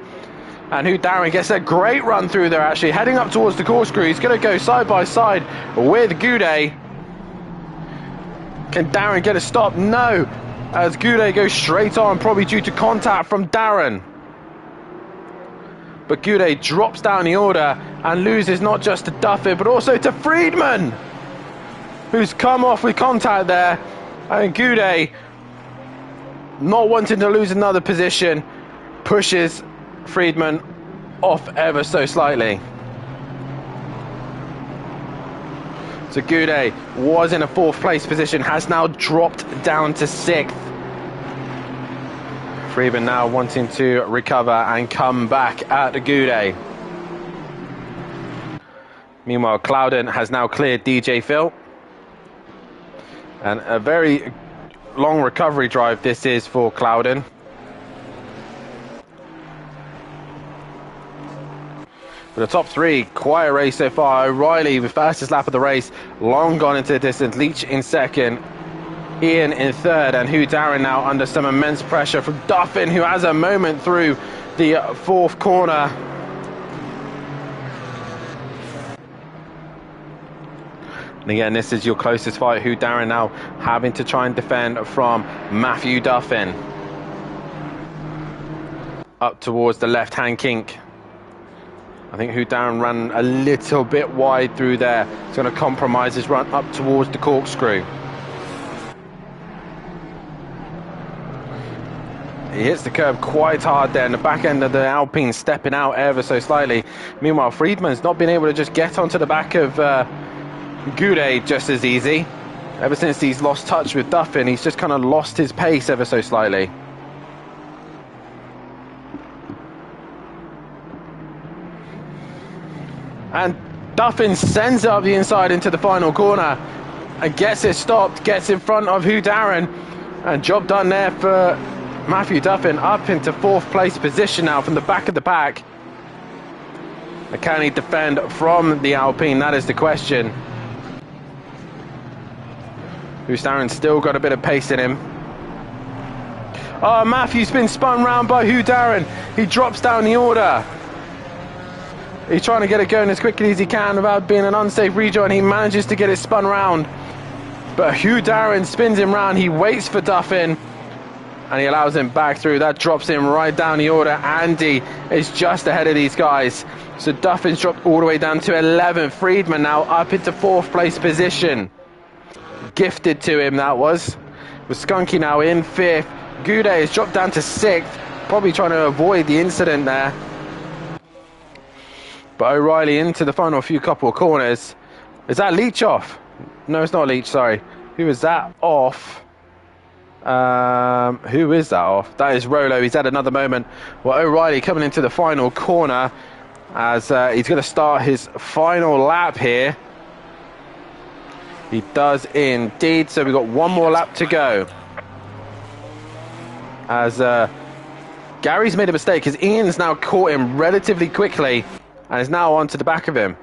And Darren gets a great run through there, actually. Heading up towards the corkscrew. He's going to go side by side with Goudet. Can Darren get a stop? No. As Goudet goes straight on, probably due to contact from Darren. But Goudet drops down the order and loses not just to Duffin, but also to Friedman, who's come off with contact there. And Goudet, not wanting to lose another position, pushes Friedman off ever so slightly. So Goudet was in a 4th place position, has now dropped down to 6th. Friedman now wanting to recover and come back at Goudet. Meanwhile, Clouden has now cleared DJ Phil. And a very long recovery drive this is for Clouden. For the top 3, quiet race so far. O'Reilly with fastest lap of the race, long gone into the distance. Leach in 2nd. Ian in 3rd, and Darren now under some immense pressure from Duffin, who has a moment through the 4th corner. And again, this is your closest fight. Darren now having to try and defend from Matthew Duffin. Up towards the left-hand kink. I think Darren ran a little bit wide through there. It's going to compromise his run up towards the corkscrew. He hits the curb quite hard there, and the back end of the Alpine stepping out ever so slightly. Meanwhile, Friedman's not been able to just get onto the back of Goudet just as easy. Ever since he's lost touch with Duffin, he's just kind of lost his pace ever so slightly. And Duffin sends it up the inside into the final corner and gets it stopped, gets in front of Darren, and job done there for Matthew Duffin, up into 4th place position now from the back of the pack. And can he defend from the Alpine? That is the question. Darren's still got a bit of pace in him. Oh, Matthew's been spun round by Darren. He drops down the order. He's trying to get it going as quickly as he can without being an unsafe rejoin. He manages to get it spun round. But Hugh Darren spins him round. He waits for Duffin. And he allows him back through. That drops him right down the order. Andy is just ahead of these guys. So Duffin's dropped all the way down to 11th. Friedman now up into 4th place position. Gifted to him, that was. With Skunky now in 5th. Goudet has dropped down to 6th. Probably trying to avoid the incident there. But O'Reilly into the final few couple of corners. Is that Leach off? No, it's not Leach, sorry. Who is that off? Who is that off? That is Rolo. He's had another moment. Well, O'Reilly coming into the final corner as he's going to start his final lap here. He does indeed. So we've got one more lap to go. As Gary's made a mistake because Ian's now caught him relatively quickly and is now onto the back of him.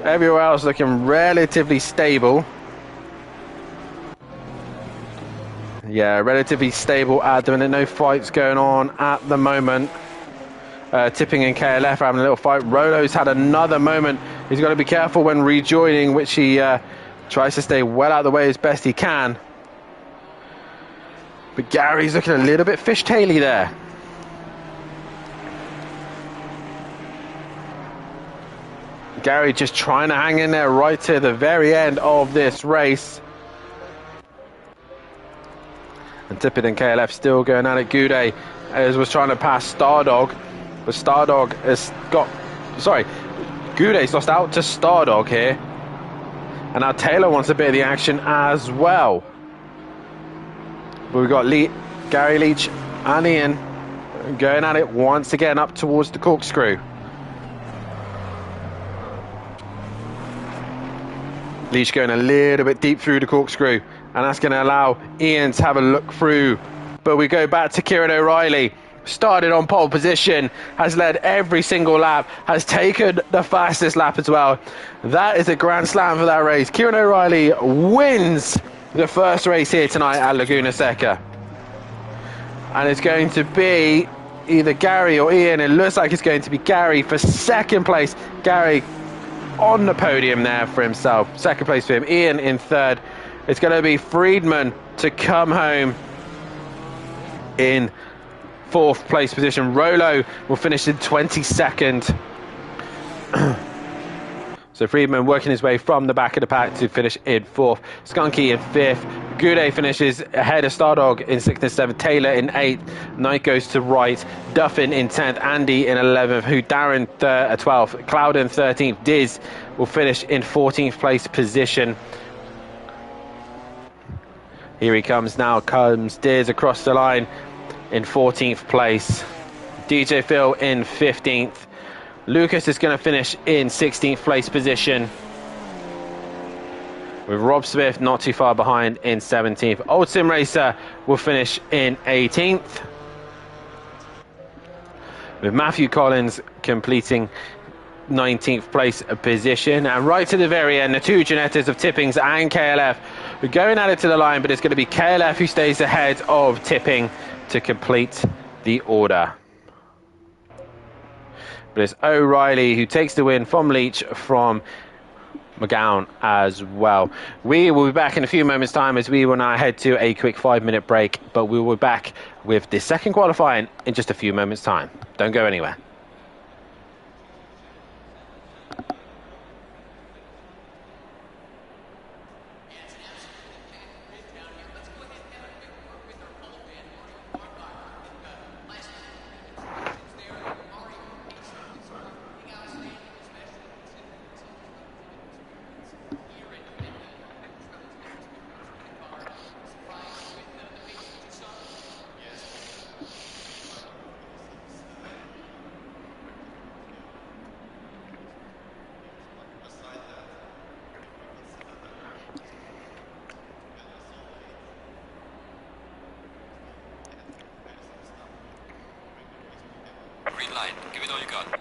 Everywhere else looking relatively stable. Yeah, relatively stable at the minute. No fights going on at the moment. Tipping and KLF are having a little fight. Rolo's had another moment. He's got to be careful when rejoining, which he tries to stay well out of the way as best he can. But Gary's looking a little bit fishtaily there. Gary just trying to hang in there right to the very end of this race. And Tippett and KLF still going at it. Goudet was trying to pass Stardog, but Stardog has got... Sorry, Goudet's lost out to Stardog here. And now Taylor wants a bit of the action as well. But we've got Gary Leach and Ian going at it once again up towards the corkscrew. Leach going a little bit deep through the corkscrew, and that's going to allow Ian to have a look through. But we go back to Kieran O'Reilly. Started on pole position, has led every single lap, has taken the fastest lap as well. That is a grand slam for that race. Kieran O'Reilly wins the first race here tonight at Laguna Seca. And it's going to be either Gary or Ian. It looks like it's going to be Gary for second place. Gary on the podium there for himself. Second place for him. Ian in third. It's going to be Friedman to come home in 4th place position. Rolo will finish in 22nd. So Friedman working his way from the back of the pack to finish in 4th. Skunky in 5th. Goudet finishes ahead of Stardog in 6th and 7th. Taylor in 8th. Knight goes to right. Duffin in 10th. Andy in 11th. Who Darren 12th. Clouden 13th. Diz will finish in 14th place position. Here he comes now. Comes Diz across the line in 14th place. DJ Phil in 15th. Lucas is going to finish in 16th place position, with Rob Smith not too far behind in 17th. Old Sim Racer will finish in 18th, with Matthew Collins completing 19th place position. And right to the very end, the two Genettas of Tippings and KLF are going at it to the line, but it's going to be KLF who stays ahead of Tipping to complete the order. But it's O'Reilly who takes the win from Leach, from McGowan as well. We will be back in a few moments' time as we will now head to a quick 5-minute break, but we will be back with the second qualifying in just a few moments' time. Don't go anywhere. Green light. Give it all you got.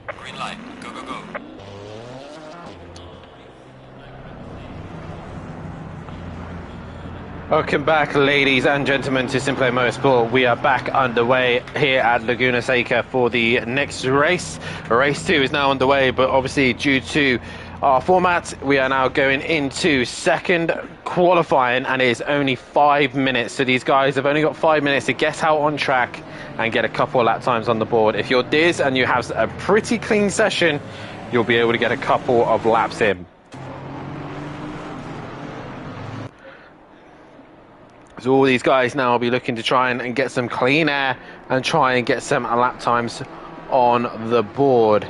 Green light. Go, go, go. Welcome back, ladies and gentlemen, to SimPlay Motorsport. We are back underway here at Laguna Seca for the next race. Race 2 is now underway, but obviously due to our format, we are now going into second qualifying, and it is only 5 minutes. So these guys have only got 5 minutes to get out on track and get a couple of lap times on the board. If you're Diz and you have a pretty clean session, you'll be able to get a couple of laps in. So all these guys now will be looking to try and get some clean air and try and get some lap times on the board.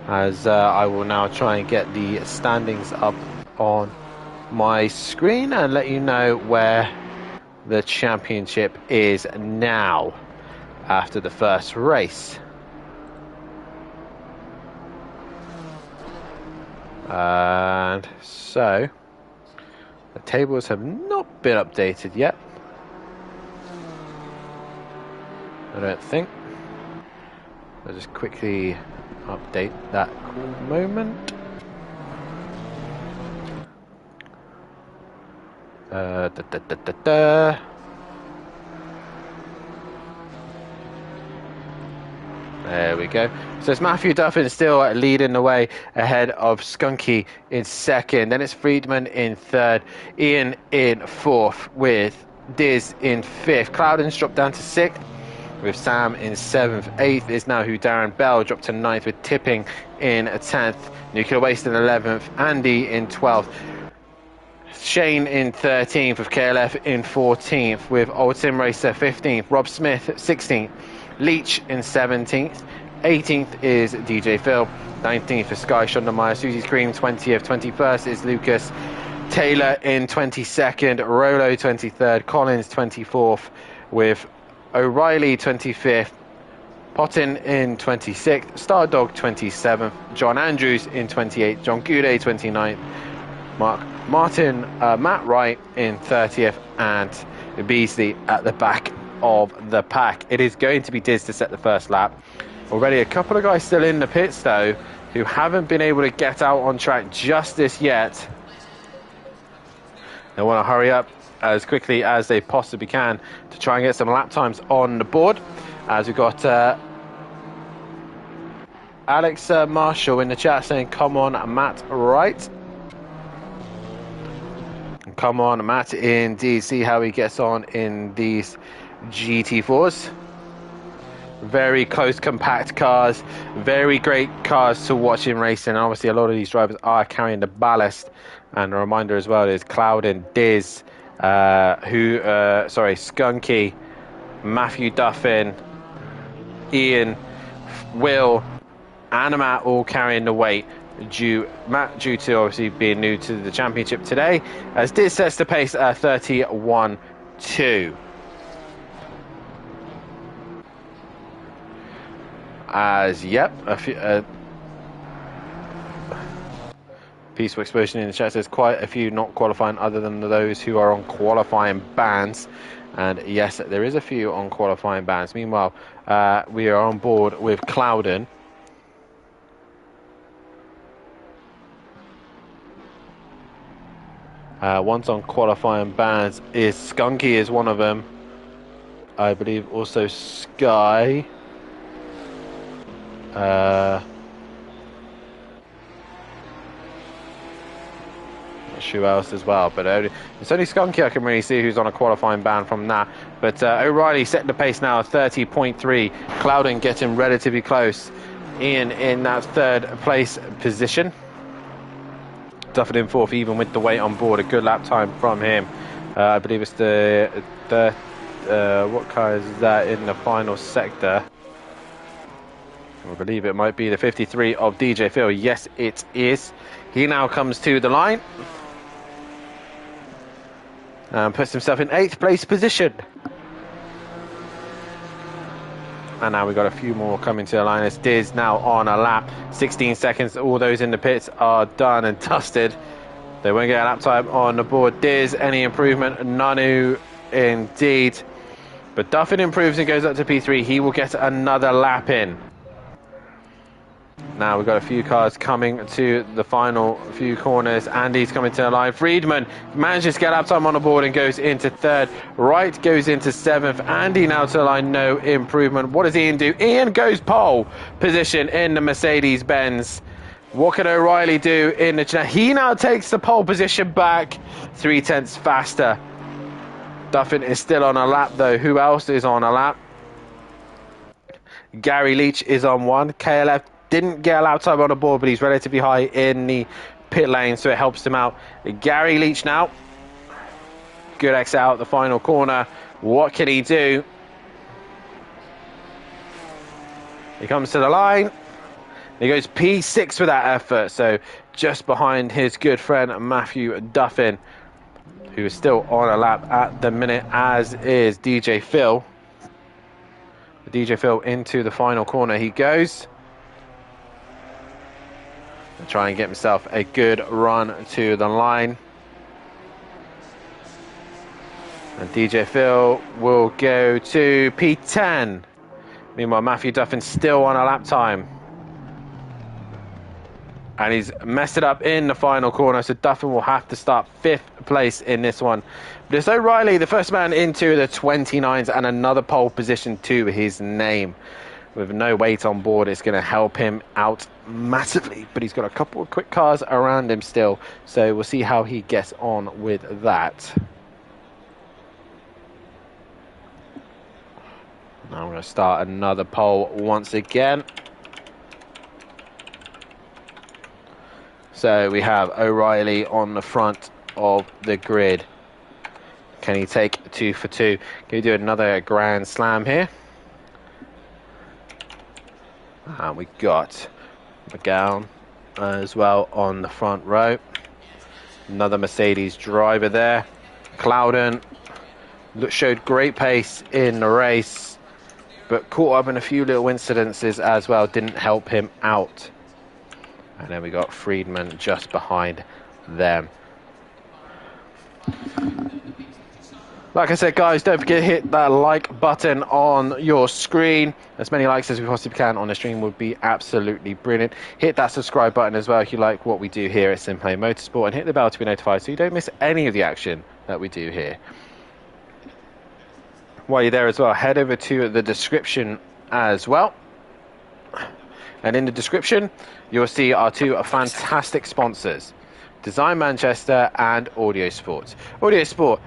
As I will now try and get the standings up on my screen and let you know where the championship is now after the first race. And so the tables have not been updated yet, I don't think. I'll just quickly update that moment. There we go. So it's Matthew Duffin still leading the way ahead of Skunky in second. Then it's Friedman in third. Ian in fourth with Diz in fifth. Cloudens dropped down to sixth with Sam in seventh. Eighth is now who Darren Bell dropped to ninth with Tipping in 10th. Nuclear Waste in 11th. Andy in 12th. Shane in 13th with KLF in 14th with Old Sim Racer 15th. Rob Smith 16th. Leach in 17th. 18th is DJ Phil. 19th is Sky Shondameyer. Susie Scream 20th. 21st is Lucas. Taylor in 22nd. Rolo 23rd. Collins 24th with O'Reilly 25th. Pottin in 26th. Stardog 27th. John Andrews in 28th. John Goudet 29th. Matt Wright in 30th. And Beasley at the back of the pack. It is going to be Diz to set the first lap. Already a couple of guys still in the pits though who haven't been able to get out on track just this yet. They want to hurry up as quickly as they possibly can to try and get some lap times on the board, as we've got Alex Marshall in the chat saying come on Matt Wright. Come on Matt, indeed. See how he gets on in these GT4s. Very close, compact cars. Very great cars to watch in racing. Obviously, a lot of these drivers are carrying the ballast. And a reminder as well is Clouden, Diz, Skunky, Matthew Duffin, Ian, Will, and Matt all carrying the weight. Due to obviously being new to the championship today, as Diz sets the pace at 31.2. As yep, Peaceful Explosion in the chat says quite a few not qualifying other than those who are on qualifying bans. And yes, there is a few on qualifying bans. Meanwhile, we are on board with Clouden. One's on qualifying bans is Skunky is one of them. I believe also Sky. Not sure who else as well, but it's only Skunky I can really see who's on a qualifying ban from that. But O'Reilly set the pace now at 30.3. Clouden getting relatively close. Ian in that third place position. Duffin in fourth, even with the weight on board. A good lap time from him. I believe it's the what car is that in the final sector? I believe it might be the 53 of DJ Phil. Yes, it is. He now comes to the line and puts himself in 8th place position. And now we've got a few more coming to the line. It's Diz now on a lap. 16 seconds. All those in the pits are done and dusted. They won't get a lap time on the board. Diz, any improvement? Nanu, indeed. But Duffin improves and goes up to P3. He will get another lap in. Now we've got a few cars coming to the final few corners. Andy's coming to the line. Friedman manages to get lap time on the board and goes into third. Wright goes into seventh. Andy now to the line, no improvement. What does Ian do? Ian goes pole position in the Mercedes-Benz. What can O'Reilly do in the... He now takes the pole position back 0.3 faster. Duffin is still on a lap though. Who else is on a lap? Gary Leach is on one. KLF didn't get a lap time on the board, but he's relatively high in the pit lane, so it helps him out. Gary Leach now. Good exit out the final corner. What can he do? He comes to the line. He goes P6 for that effort, so just behind his good friend Matthew Duffin, who is still on a lap at the minute, as is DJ Phil. DJ Phil into the final corner he goes. And try and get himself a good run to the line. And DJ Phil will go to P10. Meanwhile, Matthew Duffin still on a lap time. And he's messed it up in the final corner, so Duffin will have to start 5th place in this one. But it's O'Reilly, the first man into the 29s, and another pole position to his name. With no weight on board, it's going to help him out massively. But he's got a couple of quick cars around him still, so we'll see how he gets on with that. Now I'm going to start another pole once again. So we have O'Reilly on the front of the grid. Can he take 2 for 2? Can he do another Grand Slam here? And we got McGowan as well on the front row. Another Mercedes driver there. Clouden showed great pace in the race, but caught up in a few little incidences as well. Didn't help him out. And then we got Friedman just behind them. Like I said, guys, don't forget to hit that like button on your screen. As many likes as we possibly can on the stream would be absolutely brilliant. Hit that subscribe button as well if you like what we do here at SimPlay Motorsport. And hit the bell to be notified so you don't miss any of the action that we do here. While you're there as well, head over to the description as well. And in the description, you'll see our two fantastic sponsors, Design Manchester and Audio Sport. Audio Sport,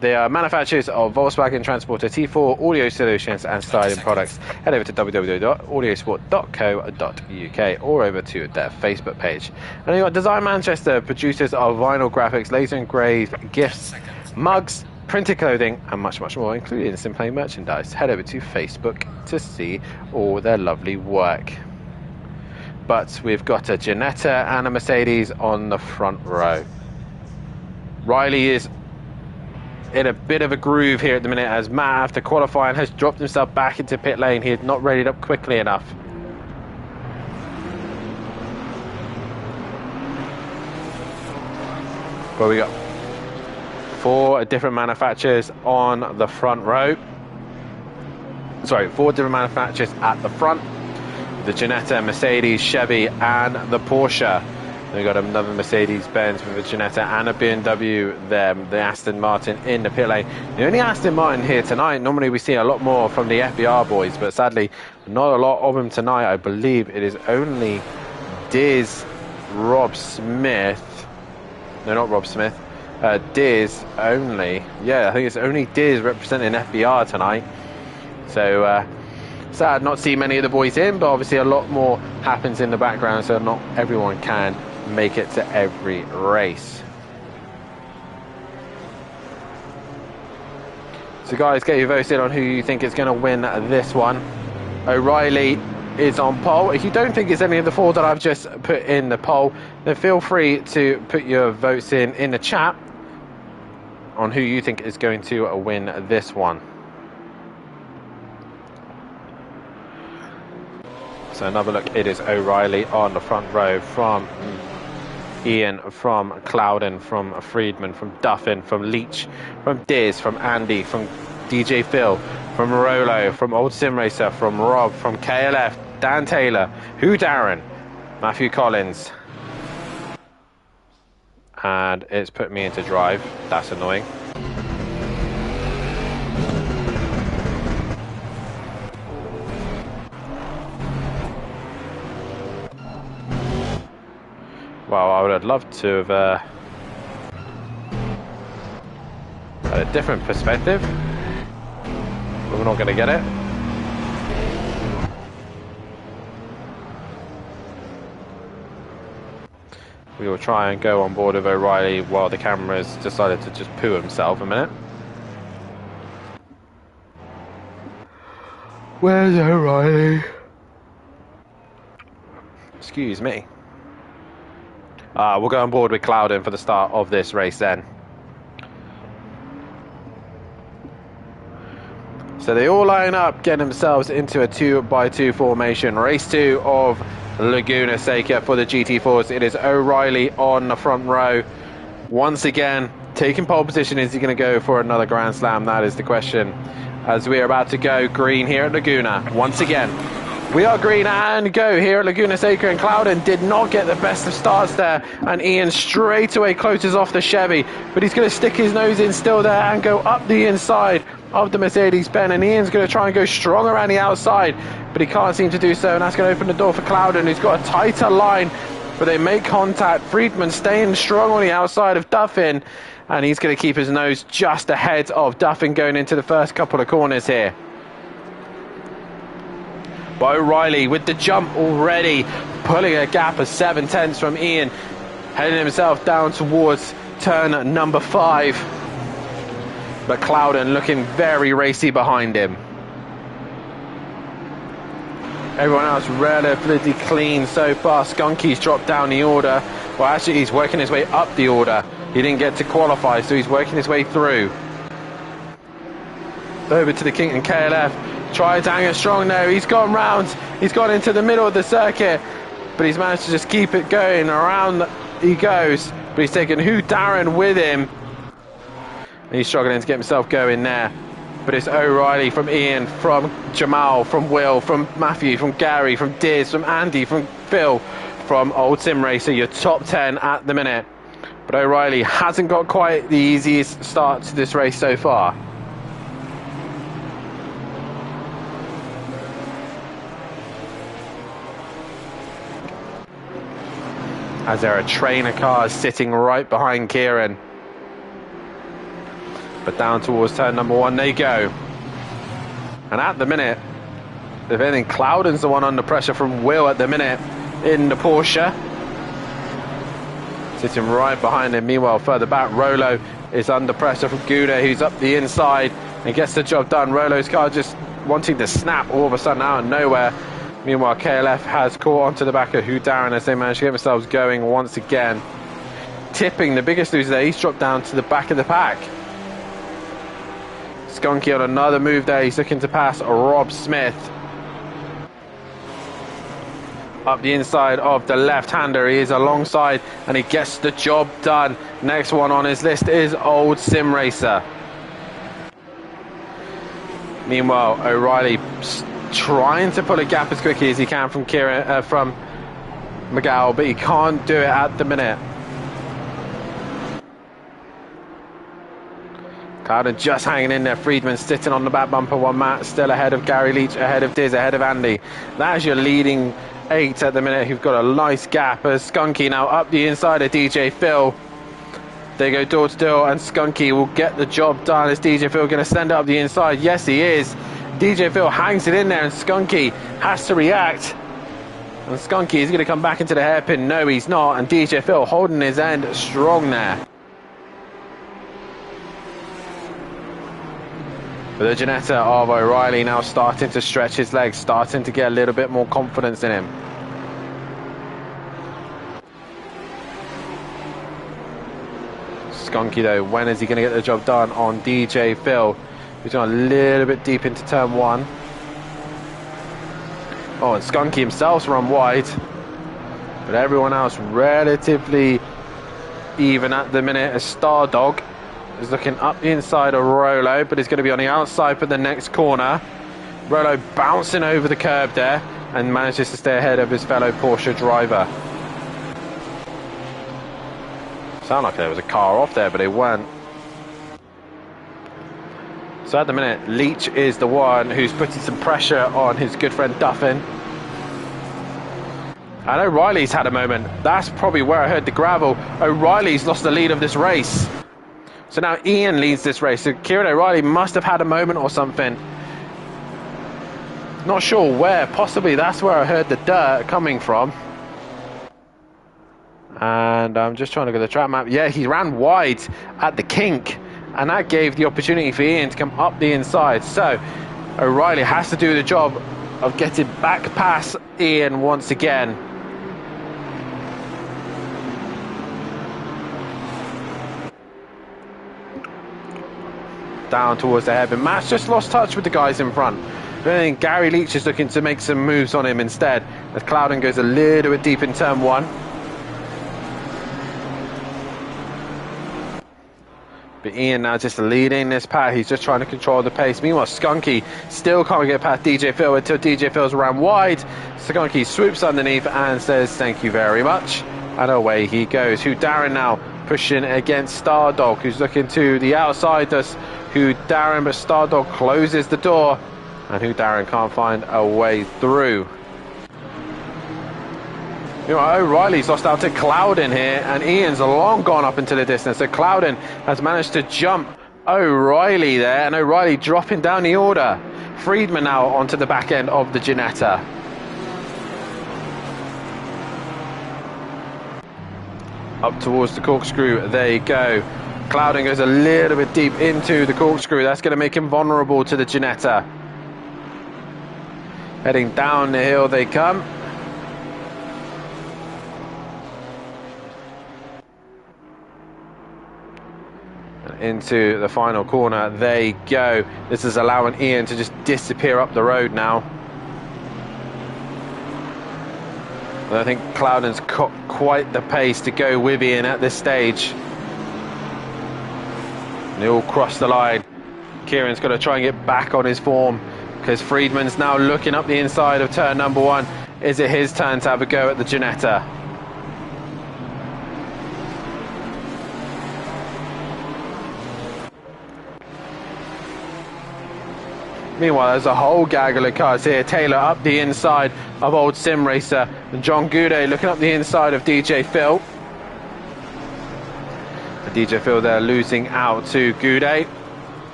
they are manufacturers of Volkswagen Transporter T4 audio solutions and styling products. Head over to www.audiosport.co.uk or over to their Facebook page. And you've got Design Manchester, producers of vinyl graphics, laser engraved gifts, mugs, printed clothing and much more, including SimPlay merchandise. Head over to Facebook to see all their lovely work. But we've got a Ginetta and a Mercedes on the front row. Riley is in a bit of a groove here at the minute, as Matt, after qualifying, has dropped himself back into pit lane. He had not readied up quickly enough. But we got 4 different manufacturers on the front row. Sorry, 4 different manufacturers at the front. The Ginetta, Mercedes, Chevy and the Porsche. We've got another Mercedes-Benz with a Ginetta and a BMW there. The Aston Martin in the pit lane. The only Aston Martin here tonight. Normally we see a lot more from the FBR boys, but sadly not a lot of them tonight. I believe it is only Diz, Rob Smith. No, not Rob Smith. Diz only. Yeah, I think it's only Diz representing FBR tonight. So sad not see many of the boys in, but obviously a lot more happens in the background, so not everyone can make it to every race. So guys, get your votes in on who you think is going to win this one. O'Reilly is on pole. If you don't think it's any of the 4 that I've just put in the poll, then feel free to put your votes in the chat on who you think is going to win this one. So another look, it is O'Reilly on the front row, from Ian, from Clouden, from Friedman, from Duffin, from Leach, from Diz, from Andy, from DJ Phil, from Rolo, from Old Sim Racer, from Rob, from KLF, Dan Taylor, Hugh Darren, Matthew Collins. And it's put me into drive. That's annoying. Well, I would have loved to have had a different perspective, but we're not going to get it. We will try and go on board with O'Reilly while the camera's decided to just poo himself a minute. Where's O'Reilly? Excuse me. We'll go on board with Clouden for the start of this race then. So they all line up, getting themselves into a 2x2 formation. Race 2 of Laguna Seca for the GT4s. It is O'Reilly on the front row. Once again, taking pole position. Is he going to go for another Grand Slam? That is the question. As we are about to go green here at Laguna. Once again, we are green and go here at Laguna Seca, and Clouden did not get the best of starts there, and Ian straight away closes off the Chevy, but he's going to stick his nose in still there and go up the inside of the Mercedes-Benz, and Ian's going to try and go strong around the outside, but he can't seem to do so, and that's going to open the door for Clouden, who's got a tighter line, but they make contact. Friedman staying strong on the outside of Duffin, and he's going to keep his nose just ahead of Duffin going into the first couple of corners here. But O'Reilly with the jump already, pulling a gap of 7/10 from Ian, heading himself down towards turn number 5. But Clouden looking very racy behind him. Everyone else relatively clean so far. Skunky's dropped down the order. Well, actually, he's working his way up the order. He didn't get to qualify, so he's working his way through. Over to the King and KLF. Try to hang it strong now. He's gone round. He's gone into the middle of the circuit, but he's managed to just keep it going. Around he goes, but he's taken Hugh Darren with him. And he's struggling to get himself going there. But it's O'Reilly from Ian, from Jamal, from Will, from Matthew, from Gary, from Diz, from Andy, from Phil, from Old Sim Racer. Your top 10 at the minute. But O'Reilly hasn't got quite the easiest start to this race so far. As there are trainer cars sitting right behind Kieran. But down towards turn number 1 they go. And at the minute, if anything, Clouden's the one under pressure from Will at the minute in the Porsche. Sitting right behind him. Meanwhile, further back, Rolo is under pressure from Gouda, who's up the inside and gets the job done. Rolo's car just wanting to snap all of a sudden out of nowhere. Meanwhile, KLF has caught onto the back of Hugh Darren as they manage to get themselves going once again. Tipping, the biggest loser there, he's dropped down to the back of the pack. Skunky on another move there, he's looking to pass Rob Smith. Up the inside of the left-hander, he is alongside and he gets the job done. Next one on his list is Old Sim Racer. Meanwhile, O'Reilly trying to pull a gap as quickly as he can from from McGowl, but he can't do it at the minute. Clouden just hanging in there. Friedman sitting on the back bumper while Matt still ahead of Gary Leach, ahead of Diz, ahead of Andy. That's your leading 8 at the minute, who've got a nice gap. As Skunky now up the inside of DJ Phil. They go door to door and Skunky will get the job done. Is DJ Phil going to send it up the inside? Yes, he is. DJ Phil hangs it in there and Skunky has to react. And Skunky is going to come back into the hairpin. No, he's not. And DJ Phil holding his end strong there. But the Ginetta of O'Reilly now starting to stretch his legs, starting to get a little bit more confidence in him. Skunky though, when is he going to get the job done on DJ Phil? He's gone a little bit deep into turn 1. Oh, and Skunky himself's run wide. But everyone else relatively even at the minute. As Stardog is looking up the inside of Rolo, but he's going to be on the outside for the next corner. Rolo bouncing over the curb there. and manages to stay ahead of his fellow Porsche driver. Sound like there was a car off there, but it weren't. So at the minute, Leach is the one who's putting some pressure on his good friend Duffin. And O'Reilly's had a moment. That's probably where I heard the gravel. O'Reilly's lost the lead of this race. So now Ian leads this race. So Kieran O'Reilly must have had a moment or something. Not sure where. Possibly that's where I heard the dirt coming from. And I'm just trying to get the track map. Yeah, he ran wide at the kink. And that gave the opportunity for Ian to come up the inside. So O'Reilly has to do the job of getting back past Ian once again. Down towards the head, but Matt's just lost touch with the guys in front. But I think Gary Leach is looking to make some moves on him instead, as Clouden goes a little bit deep in turn one. But Ian now just leading this pack. He's just trying to control the pace. Meanwhile, Skunky still can't get past DJ Phil until DJ Phil's around wide. Skunky swoops underneath and says thank you very much. And away he goes. Who Darren now pushing against Stardog, who's looking to the outside. Does Who Darren, but Stardog closes the door. And Who Darren can't find a way through. O'Reilly's lost out to Clouden here, and Ian's long gone up into the distance. So Clouden has managed to jump O'Reilly there, and O'Reilly dropping down the order. Friedman now onto the back end of the Ginetta. Up towards the corkscrew, there you go. Clouden goes a little bit deep into the corkscrew. That's going to make him vulnerable to the Ginetta. Heading down the hill they come. Into the final corner they go. This is allowing Ian to just disappear up the road now. But I think Clouden's got quite the pace to go with Ian at this stage. And they all cross the line. Kieran's got to try and get back on his form, because Friedman's now looking up the inside of turn number one. Is it his turn to have a go at the Ginetta? Meanwhile, there's a whole gaggle of cars here. Taylor up the inside of old Sim Racer. And John Goudet looking up the inside of DJ Phil. And DJ Phil there losing out to Goudet.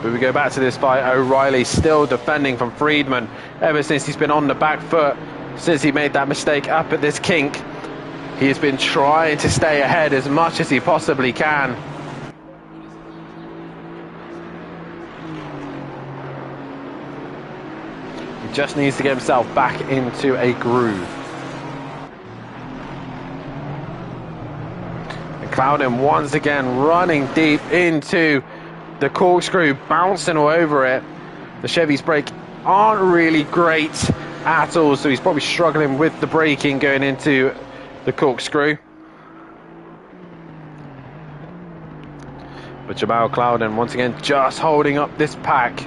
But we go back to this fight. O'Reilly still defending from Friedman ever since he's been on the back foot. Since he made that mistake up at this kink, he has been trying to stay ahead as much as he possibly can. Just needs to get himself back into a groove. And Clouden once again running deep into the corkscrew, bouncing all over it. The Chevy's brake aren't really great at all, so he's probably struggling with the braking going into the corkscrew. But Jamal Clouden once again just holding up this pack.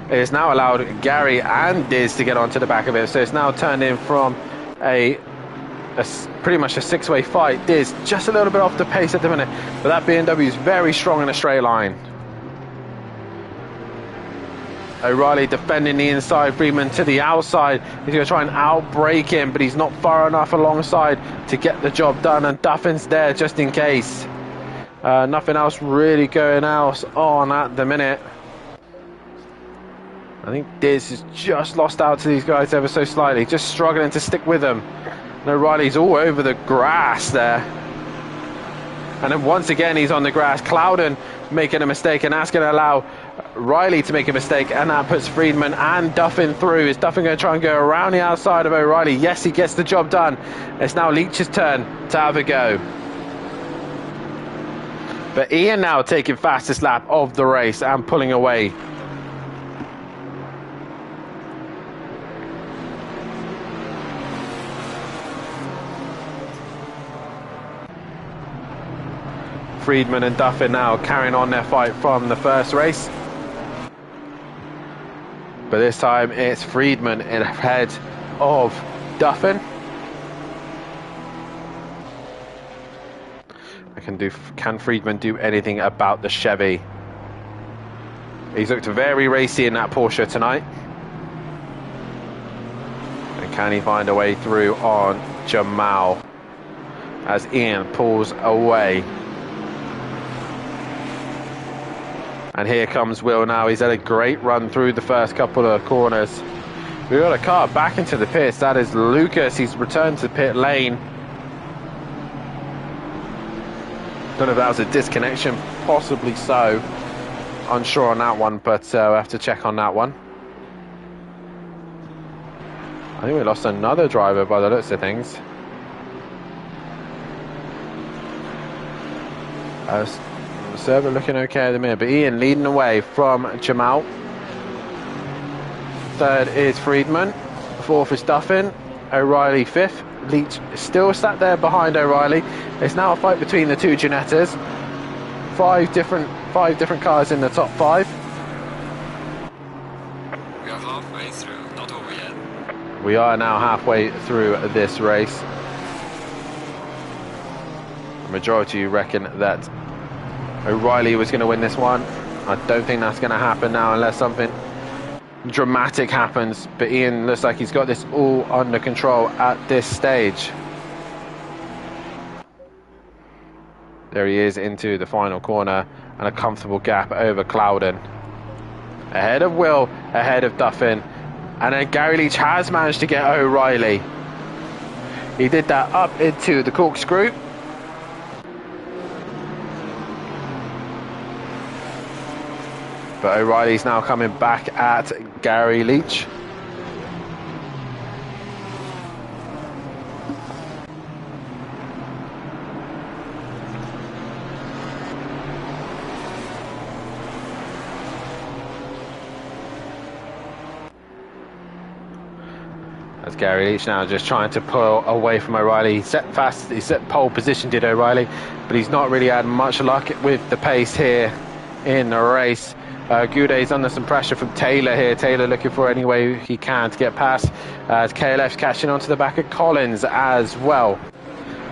It has now allowed Gary and Diz to get onto the back of it, so it's now turned in from a pretty much a six-way fight. Diz just a little bit off the pace at the minute, but that BMW is very strong in a straight line. O'Reilly defending the inside, Friedman to the outside. He's going to try and outbrake him, but he's not far enough alongside to get the job done, and Duffin's there just in case. Nothing else really going else on at the minute. I think Diz has just lost out to these guys ever so slightly, just struggling to stick with them. And O'Reilly's all over the grass there. And then once again he's on the grass. Clouden making a mistake, and that's going to allow Riley to make a mistake, and that puts Friedman and Duffin through. Is Duffin going to try and go around the outside of O'Reilly? Yes, he gets the job done. It's now Leach's turn to have a go. But Ian now taking fastest lap of the race and pulling away. Friedman and Duffin now carrying on their fight from the first race. But this time it's Friedman in ahead of Duffin. Can Friedman do anything about the Chevy? He's looked very racy in that Porsche tonight. And can he find a way through on Jamal as Ian pulls away? And here comes Will now. He's had a great run through the first couple of corners. We've got a car back into the pits. That is Lucas. He's returned to pit lane. Don't know if that was a disconnection, possibly so. Unsure on that one, but we'll have to check on that one. I think we lost another driver by the looks of things. Server looking okay at the minute, but Ian leading away from Jamal. Third is Friedman. Fourth is Duffin. O'Reilly fifth. Leach still sat there behind O'Reilly. It's now a fight between the two Ginettas. Five different cars in the top five. We are halfway through, not over yet. We are now halfway through this race. The majority reckon that O'Reilly was going to win this one. I don't think that's going to happen now unless something dramatic happens, but Ian looks like he's got this all under control at this stage. There he is into the final corner and a comfortable gap over Clouden. Ahead of Will, ahead of Duffin, and then Gary Leach has managed to get O'Reilly. He did that up into the corkscrew. But O'Reilly's now coming back at Gary Leach. As Gary Leach now just trying to pull away from O'Reilly. He set fast, he set pole position, did O'Reilly, but he's not really had much luck with the pace here in the race. Goude's under some pressure from Taylor here. Taylor looking for any way he can to get past. As KLF's catching onto the back of Collins as well.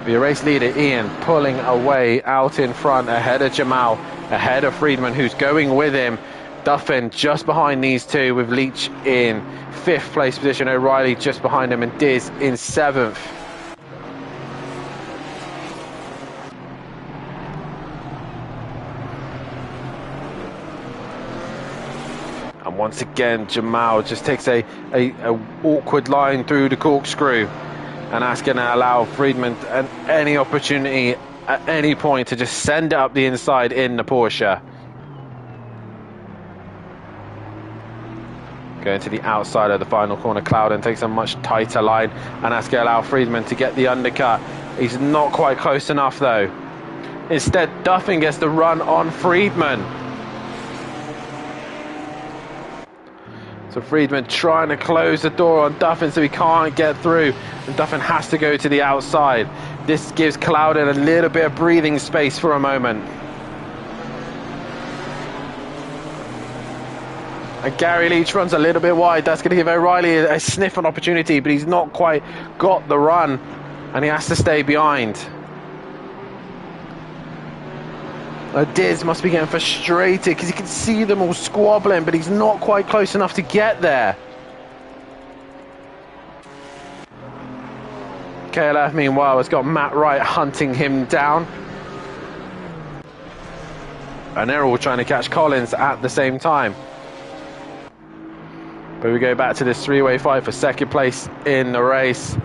The race leader Ian pulling away out in front ahead of Jamal, ahead of Friedman who's going with him. Duffin just behind these two with Leach in 5th place position. O'Reilly just behind him and Diz in 7th. And once again, Jamal just takes a awkward line through the corkscrew, and that's going to allow Friedman any opportunity at any point to just send it up the inside in the Porsche. Going to the outside of the final corner, Clouden takes a much tighter line, and that's going to allow Friedman to get the undercut. He's not quite close enough though. Instead, Duffin gets the run on Friedman. So Friedman trying to close the door on Duffin so he can't get through, and Duffin has to go to the outside. This gives Clouden a little bit of breathing space for a moment. And Gary Leach runs a little bit wide. That's going to give O'Reilly a sniff on opportunity, but he's not quite got the run, and he has to stay behind. Diz must be getting frustrated because he can see them all squabbling, but he's not quite close enough to get there. KLF, meanwhile, has got Matt Wright hunting him down. And they're all trying to catch Collins at the same time. But we go back to this three-way fight for second place in the race.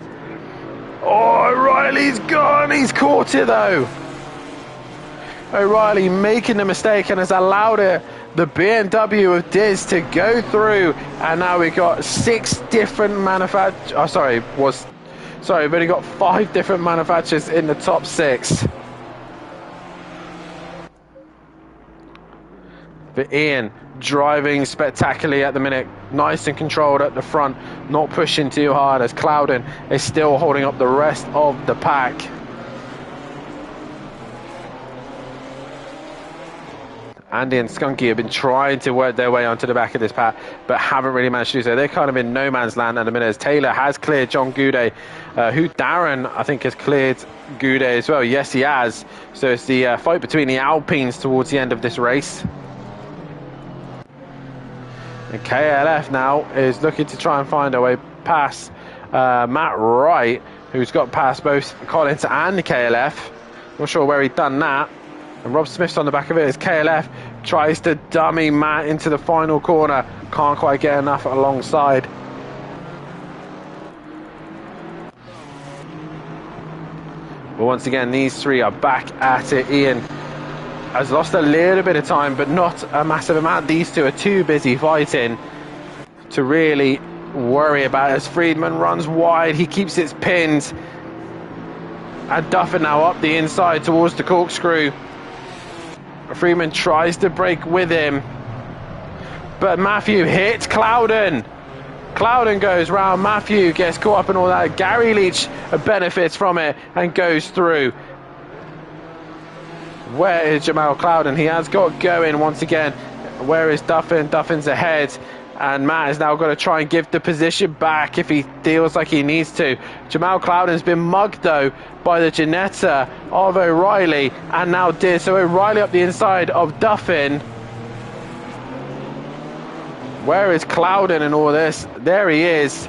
Oh, O'Reilly's gone. He's caught it, though. O'Reilly making the mistake and has allowed the BMW of Diz to go through, and now we've got 6 different manufacturers. Oh, sorry, we've only got 5 different manufacturers in the top 6. But Ian driving spectacularly at the minute, nice and controlled at the front, not pushing too hard, as Clouden is still holding up the rest of the pack. Andy and Skunky have been trying to work their way onto the back of this pack, but haven't really managed to do so. They're kind of in no man's land at the minute, as Taylor has cleared John Goudet, who Darren, I think, has cleared Goudet as well. Yes, he has. So it's the fight between the Alpines towards the end of this race. And KLF now is looking to try and find a way past Matt Wright, who's got past both Collins and KLF. Not sure where he'd done that. And Rob Smith's on the back of it as KLF tries to dummy Matt into the final corner. Can't quite get enough alongside. But once again, these three are back at it. Ian has lost a little bit of time, but not a massive amount. These two are too busy fighting to really worry about it. As Friedman runs wide, he keeps it pinned. And Duffin now up the inside towards the corkscrew. Freeman tries to break with him, but Matthew hits Clouden. Clouden goes round, Matthew gets caught up in all that. Gary Leach benefits from it and goes through. Where is Jamal Clouden? He has got going once again. Where is Duffin? Duffin's ahead, and Matt has now got to try and give the position back if he feels like he needs to. Jamal Clouden's been mugged though by the Ginetta of O'Reilly, and now Diz. So O'Reilly up the inside of Duffin. Where is Clouden in all this? There he is,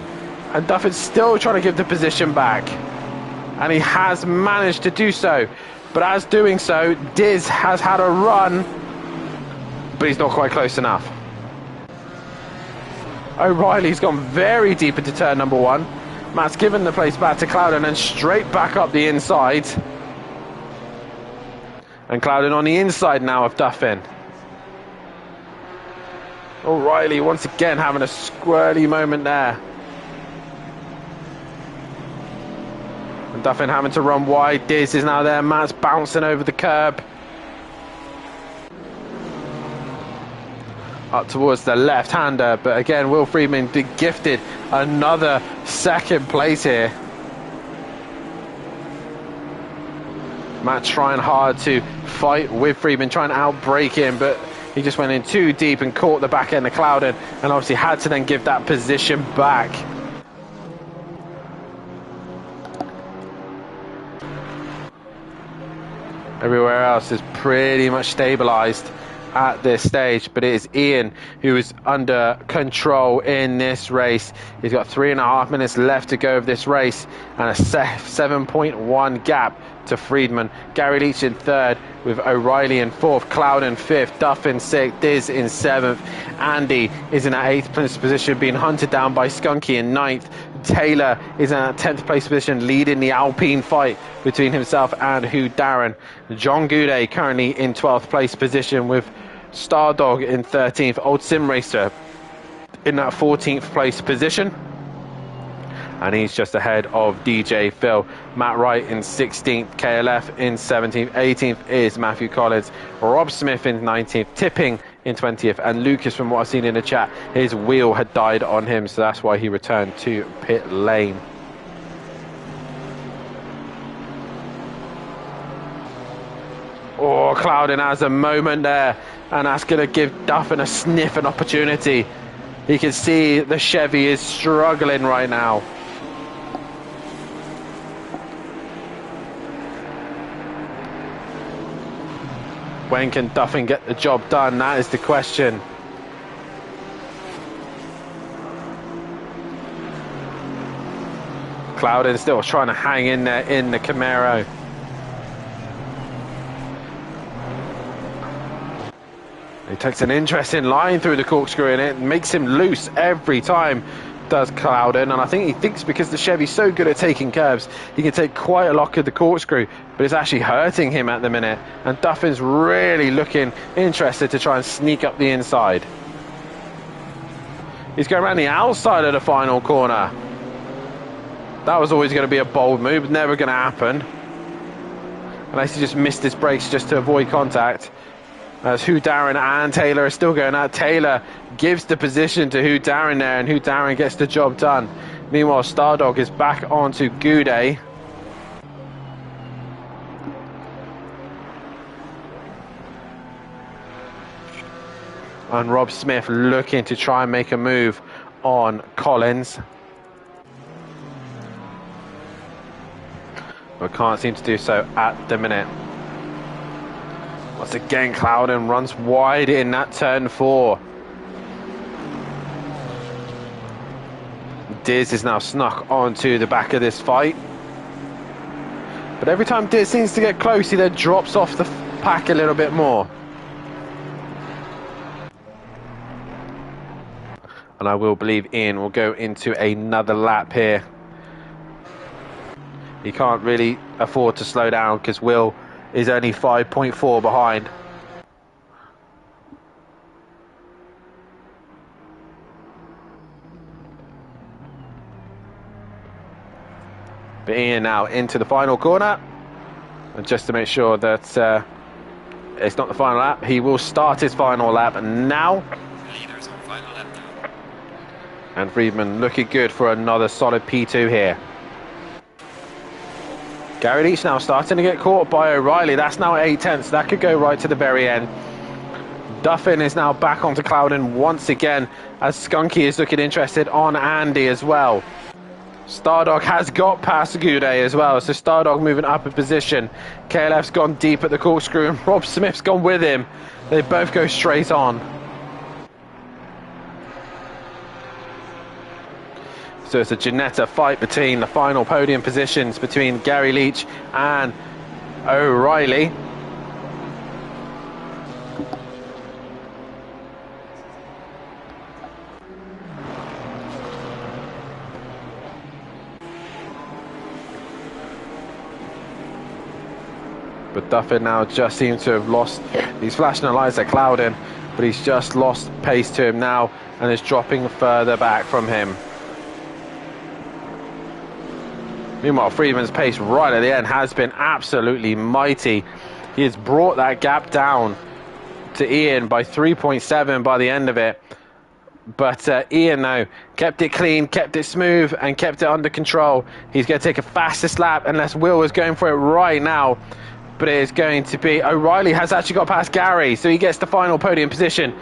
and Duffin's still trying to give the position back, and he has managed to do so. But as doing so, Diz has had a run, but he's not quite close enough. O'Reilly's gone very deep into turn number one. Matt's given the place back to Clouden and straight back up the inside. And Clouden on the inside now of Duffin. O'Reilly once again having a squirrely moment there. And Duffin having to run wide. Diz is now there. Matt's bouncing over the curb. Up towards the left-hander, but again Will Friedman gifted another second place here. Matt trying hard to fight with Friedman, trying to outbreak him, but he just went in too deep and caught the back end of Clouden, and obviously had to then give that position back. Everywhere else is pretty much stabilized at this stage, but it is Ian who is under control in this race. He's got 3.5 minutes left to go of this race, and a 7.1 gap to Friedman. Gary Leach in third, with O'Reilly in fourth, Clouden fifth, Duff in sixth, Diz in seventh. Andy is in that 8th place position, being hunted down by Skunky in 9th. Taylor is in that 10th place position, leading the Alpine fight between himself and Hugh Darren. John Goudet currently in 12th place position, with Stardog in 13th, Old Sim Racer in that 14th place position, and he's just ahead of DJ Phil. Matt Wright in 16th, KLF in 17th, 18th is Matthew Collins, Rob Smith in 19th, Tipping in 20th, and Lucas, from what I've seen in the chat, his wheel had died on him, so that's why he returned to pit lane. Oh, Clouden has a moment there, and that's going to give Duffin a sniff an opportunity. You can see the Chevy is struggling right now. When can Duffin get the job done? That is the question. Clouden still trying to hang in there in the Camaro. He takes an interesting line through the corkscrew, and it makes him loose every time, does Clouden. And I think he thinks because the Chevy's so good at taking curves, he can take quite a lot of the corkscrew, but it's actually hurting him at the minute. And Duffin's really looking interested to try and sneak up the inside. He's going around the outside of the final corner. That was always going to be a bold move, never going to happen. Unless he just missed his brakes just to avoid contact. As Hugh Darren and Taylor are still going out. Taylor gives the position to Hugh Darren there, and Hugh Darren gets the job done. Meanwhile, Stardog is back onto Goudet. And Rob Smith looking to try and make a move on Collins. But can't seem to do so at the minute. Once again, Clouden runs wide in that turn 4. Diz is now snuck onto the back of this fight. But every time Diz seems to get close, he then drops off the pack a little bit more. And I will believe Ian will go into another lap here. He can't really afford to slow down because Will is only 5.4 behind. But Ian now into the final corner. And just to make sure that it's not the final lap, he will start his final lap now. Leaders on final lap now. And Friedman looking good for another solid P2 here. Gary Leach now starting to get caught by O'Reilly. That's now 8/10. That could go right to the very end. Duffin is now back onto Clouden once again as Skunky is looking interested on Andy as well. Stardog has got past Goudet as well, so Stardog moving up a position. KLF's gone deep at the corkscrew and Rob Smith's gone with him. They both go straight on. So it's a Ginetta fight between the final podium positions between Gary Leach and O'Reilly. But Duffin now just seems to have lost. He's flashing the lights at Clouden, but he's just lost pace to him now and is dropping further back from him. Meanwhile, Friedman's pace right at the end has been absolutely mighty. He has brought that gap down to Ian by 3.7 by the end of it. But Ian, though, kept it clean, kept it smooth, and kept it under control. He's going to take a fastest lap unless Will is going for it right now. But it is going to be... O'Reilly has actually got past Gary, so he gets the final podium position.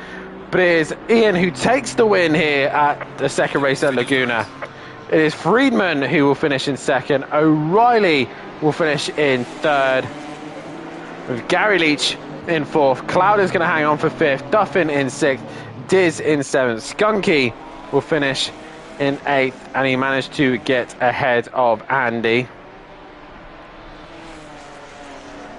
But it is Ian who takes the win here at the second race at Laguna. It is Friedman who will finish in second. O'Reilly will finish in third. With Gary Leach in fourth. Cloud is going to hang on for fifth. Duffin in sixth. Diz in seventh. Skunky will finish in eighth. And he managed to get ahead of Andy.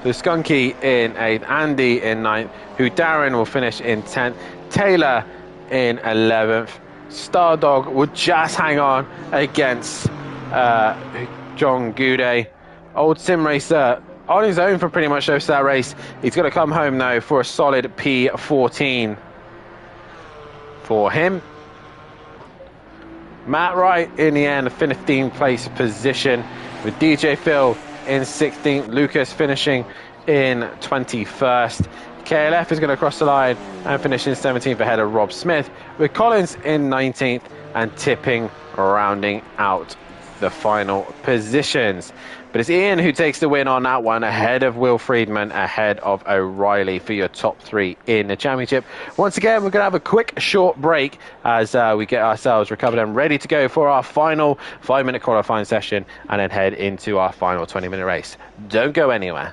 So Skunky in eighth. Andy in ninth. Who Darren will finish in 10th. Taylor in 11th. Stardog will just hang on against John Goudet. Old sim racer on his own for pretty much most of that race. He's going to come home now for a solid P14 for him. Matt Wright in the end, 15th place position with DJ Phil in 16th. Lucas finishing in 21st. KLF is going to cross the line and finish in 17th ahead of Rob Smith, with Collins in 19th and Tipping rounding out the final positions. But it's Ian who takes the win on that one ahead of Will Friedman, ahead of O'Reilly for your top three in the championship. Once again, we're going to have a quick short break as we get ourselves recovered and ready to go for our final 5-minute qualifying session and then head into our final 20-minute race. Don't go anywhere.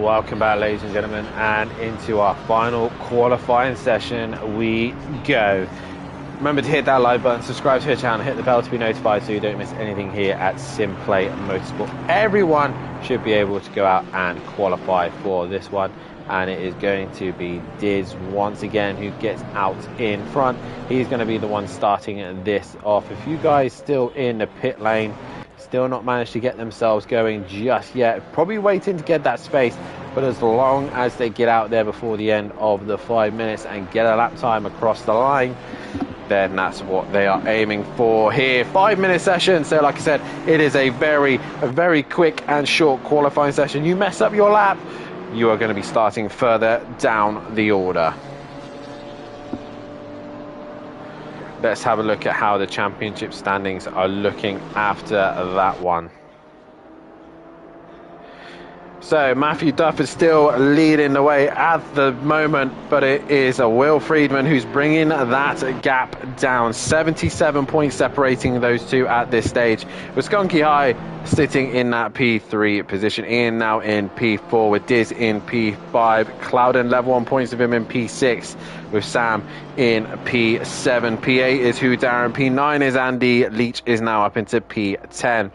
Welcome back, ladies and gentlemen, and into our final qualifying session we go. Remember to hit that like button, subscribe to our channel, hit the bell to be notified so you don't miss anything here at SimPlay Motorsport. Everyone should be able to go out and qualify for this one, and it is going to be Diz once again who gets out in front. He's going to be the one starting this off. If you guys still in the pit lane, still not managed to get themselves going just yet, probably waiting to get that space, but as long as they get out there before the end of the 5 minutes and get a lap time across the line, then that's what they are aiming for here. 5 minute session, so like I said, it is a very quick and short qualifying session. You mess up your lap, you are going to be starting further down the order. Let's have a look at how the championship standings are looking after that one. So Matthew Duff is still leading the way at the moment, but it is Will Friedman who's bringing that gap down. 77 points separating those two at this stage, with Skunky High sitting in that P3 position. Ian now in P4 with Diz in P5. Clouden level on points with him in P6, with Sam in P7. P8 is Hugh Darren. P9 is Andy. Leach is now up into P10.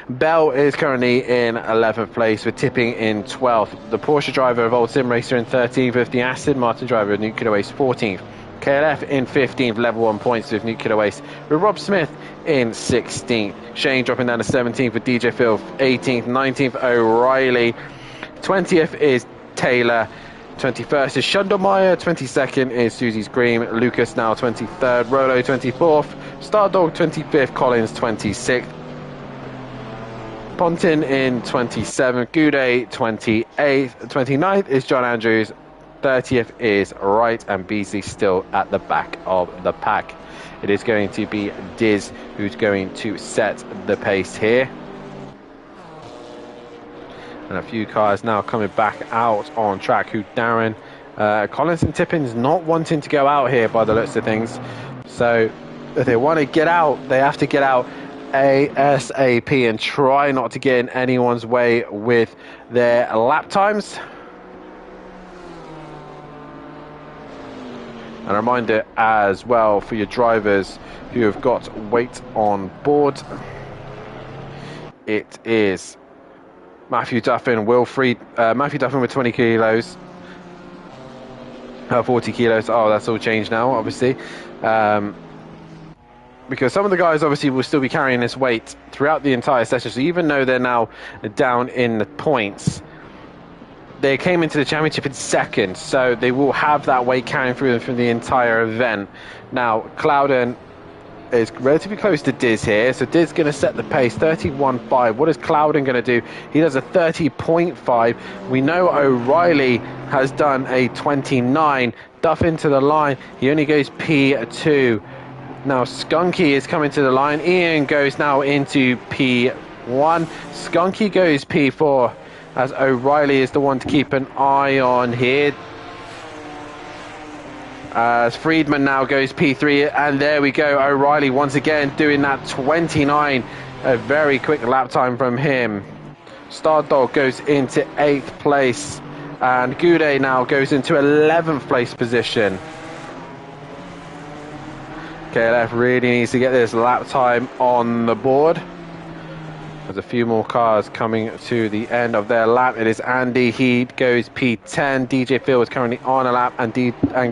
Bell is currently in 11th place with Tipping in 12th. The Porsche driver of Old Sim Racer in 13th, with the Aston Martin driver of Nuclear Waste 14th. KLF in 15th, level 1 points with Nuclear Waste, with Rob Smith in 16th. Shane dropping down to 17th with DJ Phil 18th, 19th O'Reilly, 20th is Taylor, 21st is Shundelmeyer, 22nd is Susie's Green, Lucas now 23rd, Rolo 24th, Stardog 25th, Collins 26th. Pontin in 27th, Goudet 28th, 29th is John Andrews, 30th is Wright, and Beasley still at the back of the pack. It is going to be Diz who's going to set the pace here. And a few cars now coming back out on track. Who Darren, Collins and Tippin's not wanting to go out here by the looks of things. So if they want to get out, they have to get out ASAP and try not to get in anyone's way with their lap times. And a reminder as well for your drivers who have got weight on board, it is Matthew Duffin, Matthew Duffin with 20 kilos, 40 kilos. Oh, that's all changed now, obviously. Because some of the guys obviously will still be carrying this weight throughout the entire session. So even though they're now down in the points, they came into the championship in second. So they will have that weight carrying through them from the entire event. Now, Clouden is relatively close to Diz here. So Diz going to set the pace, 31.5. What is Clouden going to do? He does a 30.5. We know O'Reilly has done a 29. Duff into the line. He only goes P2. Now Skunky is coming to the line. Ian goes now into P1. Skunky goes P4, as O'Reilly is the one to keep an eye on here. As Friedman now goes P3, and there we go. O'Reilly once again doing that 29. A very quick lap time from him. Stardog goes into 8th place, and Goudet now goes into 11th place position. KLF really needs to get this lap time on the board. There's a few more cars coming to the end of their lap. It is Andy. He goes P10. DJ Phil is currently on a lap, and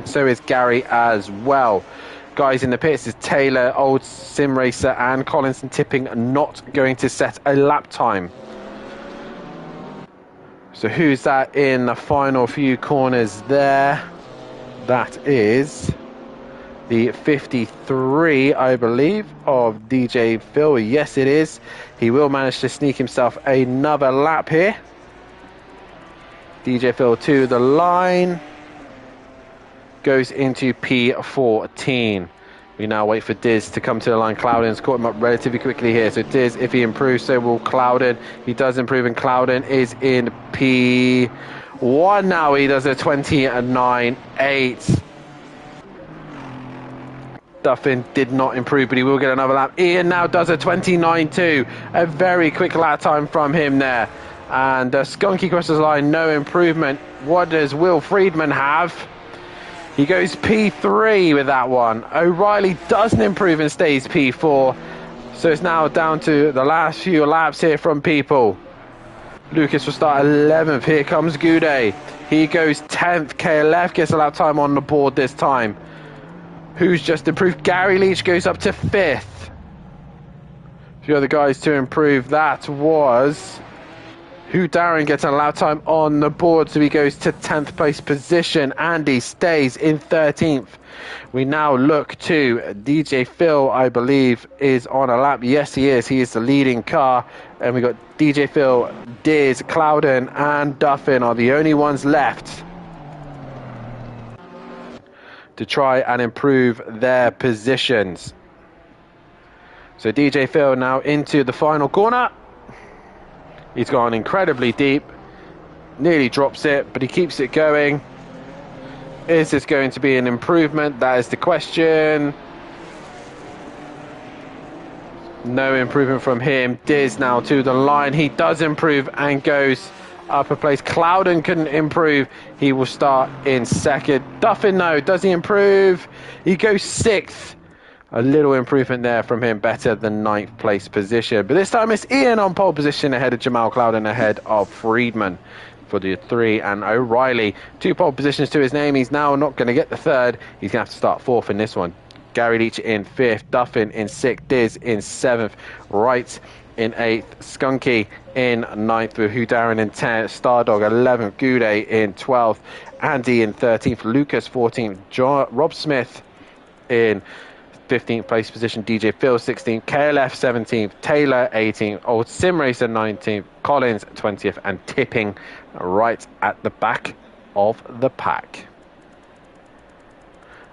so is Gary as well. Guys in the pits is Taylor, Old Sim Racer, and Collins and Tipping not going to set a lap time. So who's that in the final few corners there? That is the 53, I believe, of DJ Phil. Yes, it is. He will manage to sneak himself another lap here. DJ Phil to the line. Goes into P14. We now wait for Diz to come to the line. Cloudon's caught him up relatively quickly here. So Diz, if he improves, so will Cloudon. He does improve, and Cloudon is in P1 now. He does a 29.8. Duffin did not improve, but he will get another lap. Ian now does a 29.2. A very quick lap time from him there. And Skunky crosses the line, no improvement. What does Will Friedman have? He goes P3 with that one. O'Reilly doesn't improve and stays P4. So it's now down to the last few laps here from people. Lucas will start 11th. Here comes Goudet. He goes 10th. KLF gets a lap time on the board this time. Who's just improved? Gary Leach goes up to 5th. A few other guys to improve. That was Hugh Darren gets a lap time on the board, so he goes to 10th place position. Andy stays in 13th. We now look to DJ Phil, I believe, is on a lap. Yes, he is. He is the leading car. And we got DJ Phil, Diz, Clouden, and Duffin are the only ones left to try and improve their positions. So DJ Phil now into the final corner. He's gone incredibly deep, nearly drops it, but he keeps it going. Is this going to be an improvement? That is the question. No improvement from him. Diz now to the line. He does improve and goes up a place. Clouden couldn't improve. He will start in 2nd. Duffin, no. Does he improve? He goes 6th. A little improvement there from him, better than 9th place position. But this time it's Ian on pole position ahead of Jamal Clouden, ahead of Friedman for the 3, and O'Reilly 2 pole positions to his name. He's now not going to get the 3rd. He's going to have to start 4th in this one. Gary Leach in 5th, Duffin in 6th, Diz in 7th, Wright in 8th, Skunky in 9th, with Hugh Darren in 10th, Stardog 11th, Goudet in 12th, Andy in 13th, Lucas 14th, Rob Smith in 15th place position, DJ Phil 16th, KLF 17th, Taylor 18th, Old Sim Racer 19th, Collins 20th, and tipping right at the back of the pack.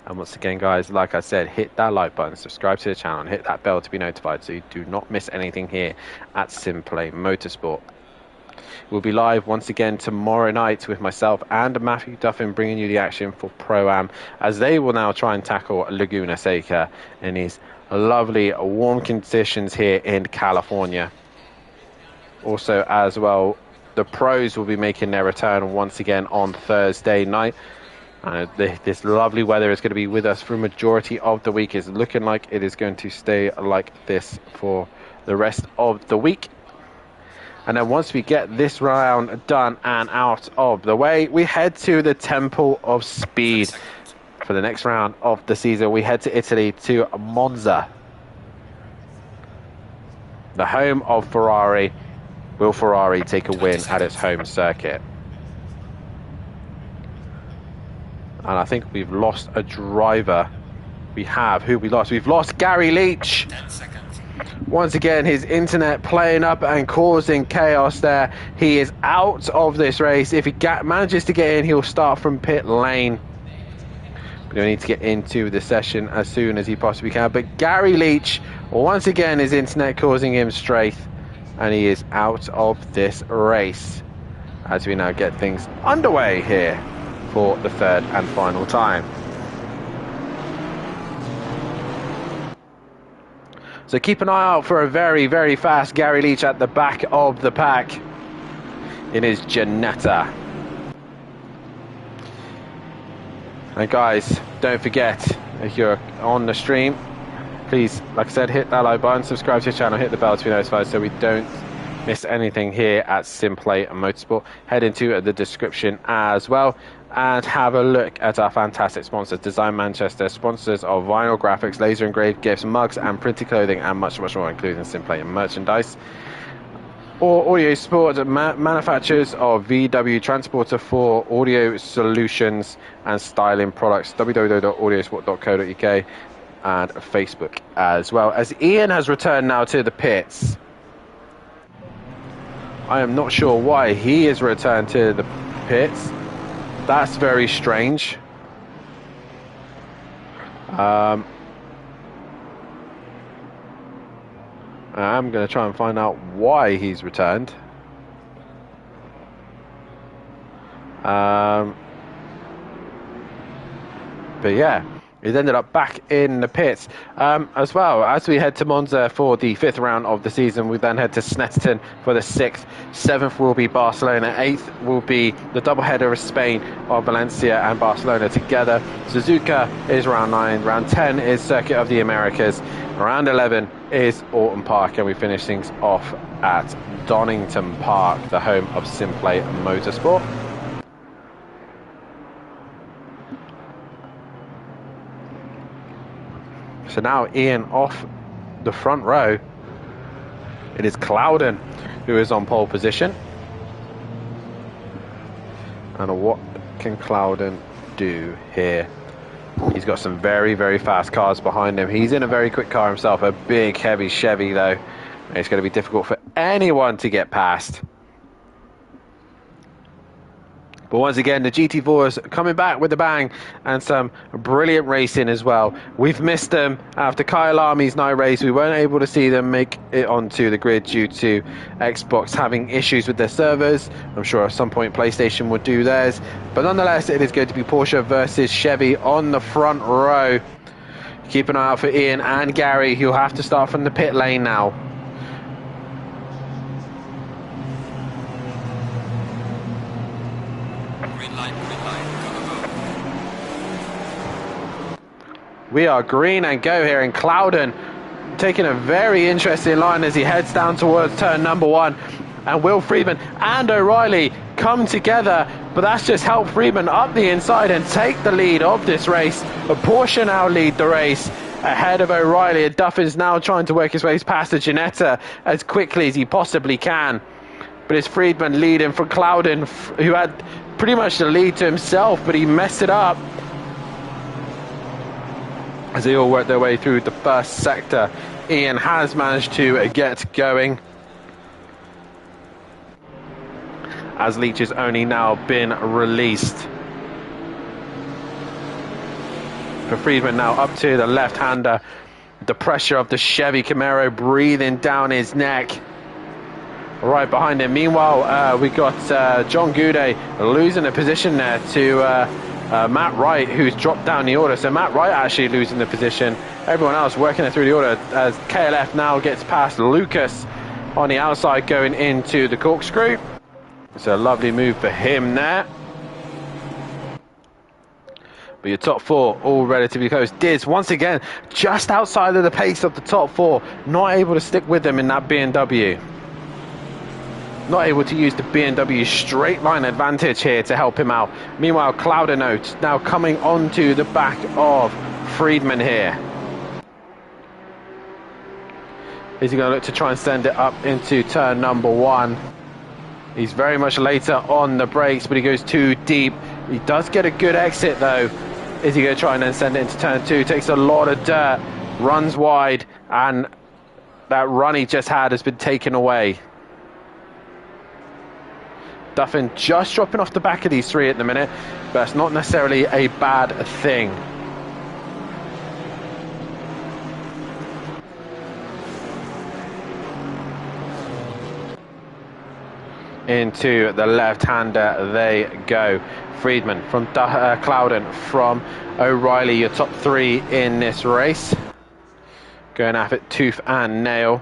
And once again, guys, like I said, hit that like button, subscribe to the channel, and hit that bell to be notified so you do not miss anything here at SimPlay Motorsport. We'll be live once again tomorrow night with myself and Matthew Duffin bringing you the action for Pro-Am, as they will now try and tackle Laguna Seca in these lovely warm conditions here in California. Also, as well, the pros will be making their return once again on Thursday night. This lovely weather is going to be with us for a majority of the week. It's looking like it is going to stay like this for the rest of the week. And then once we get this round done and out of the way, we head to the Temple of Speed. For the next round of the season, we head to Italy, to Monza, the home of Ferrari. Will Ferrari take a win at its home circuit? And I think we've lost a driver. We have. Who we lost? We've lost Gary Leach. 10 seconds. Once again, his internet playing up and causing chaos there. He is out of this race. If he manages to get in, he'll start from pit lane. But he'll need to get into the session as soon as he possibly can. But Gary Leach, once again, his internet causing him strafe, and he is out of this race as we now get things underway here for the 3rd and final time. So keep an eye out for a very, very fast Gary Leach at the back of the pack in his Ginetta. And guys, don't forget, if you're on the stream, please, like I said, hit that like button, subscribe to the channel, hit the bell to be notified so we don't miss anything here at SimPlay Motorsport. Head into the description as well and have a look at our fantastic sponsors. Design Manchester, sponsors of vinyl graphics, laser engraved gifts, mugs and printed clothing, and much more, including SimPlay merchandise. Or Audio Sport, manufacturers of VW Transporter 4 audio solutions and styling products. www.audiosport.co.uk and Facebook as well. As Ian has returned now to the pits, I am not sure why he has returned to the pits. That's very strange. I'm going to try and find out why he's returned. But yeah, He's ended up back in the pits as well. As we head to Monza for the 5th round of the season, we then head to Snetterton for the 6th. 7th will be Barcelona. 8th will be the doubleheader of Spain of Valencia and Barcelona together. Suzuka is round 9. Round 10 is Circuit of the Americas. Round 11 is Autumn Park, and we finish things off at Donington Park, the home of SimPlay Motorsport. So now Ian off the front row. It is Clouden who is on pole position. And what can Clouden do here? He's got some very, very fast cars behind him. He's in a very quick car himself, a big, heavy Chevy though. It's going to be difficult for anyone to get past. But once again, the GT4 is coming back with a bang and some brilliant racing as well. We've missed them after Kyle Army's night race. We weren't able to see them make it onto the grid due to Xbox having issues with their servers. I'm sure at some point PlayStation would do theirs. But nonetheless, it is going to be Porsche versus Chevy on the front row. Keep an eye out for Ian and Gary, who'll have to start from the pit lane now. We are green and go here, and Clouden taking a very interesting line as he heads down towards turn number 1. And Will Friedman and O'Reilly come together, but that's just helped Friedman up the inside and take the lead of this race. A Porsche now lead the race ahead of O'Reilly, and Duffin's now trying to work his way past the Ginetta as quickly as he possibly can. But it's Friedman leading from Clouden, who had pretty much the lead to himself, but he messed it up as they all work their way through the first sector. Ian has managed to get going, as Leach has only now been released. For Friedman now up to the left-hander. The pressure of the Chevy Camaro breathing down his neck. Right behind him. Meanwhile, we got John Goudet losing a position there to Matt Wright, who's dropped down the order. So Matt Wright actually losing the position. Everyone else working it through the order as KLF now gets past Lucas on the outside going into the corkscrew. It's a lovely move for him there. But your top 4 all relatively close. Diz once again just outside of the pace of the top 4, not able to stick with them in that BMW. Not able to use the BMW straight line advantage here to help him out. Meanwhile, Cloudenote now coming onto the back of Friedman here. Is he going to look to try and send it up into turn number 1? He's very much later on the brakes, but he goes too deep. He does get a good exit though. Is he going to try and then send it into turn 2? Takes a lot of dirt, runs wide, and that run he just had has been taken away. Duffin just dropping off the back of these 3 at the minute, but that's not necessarily a bad thing. Into the left-hander they go. Friedman from Clouden from O'Reilly, your top 3 in this race. Going at it tooth and nail.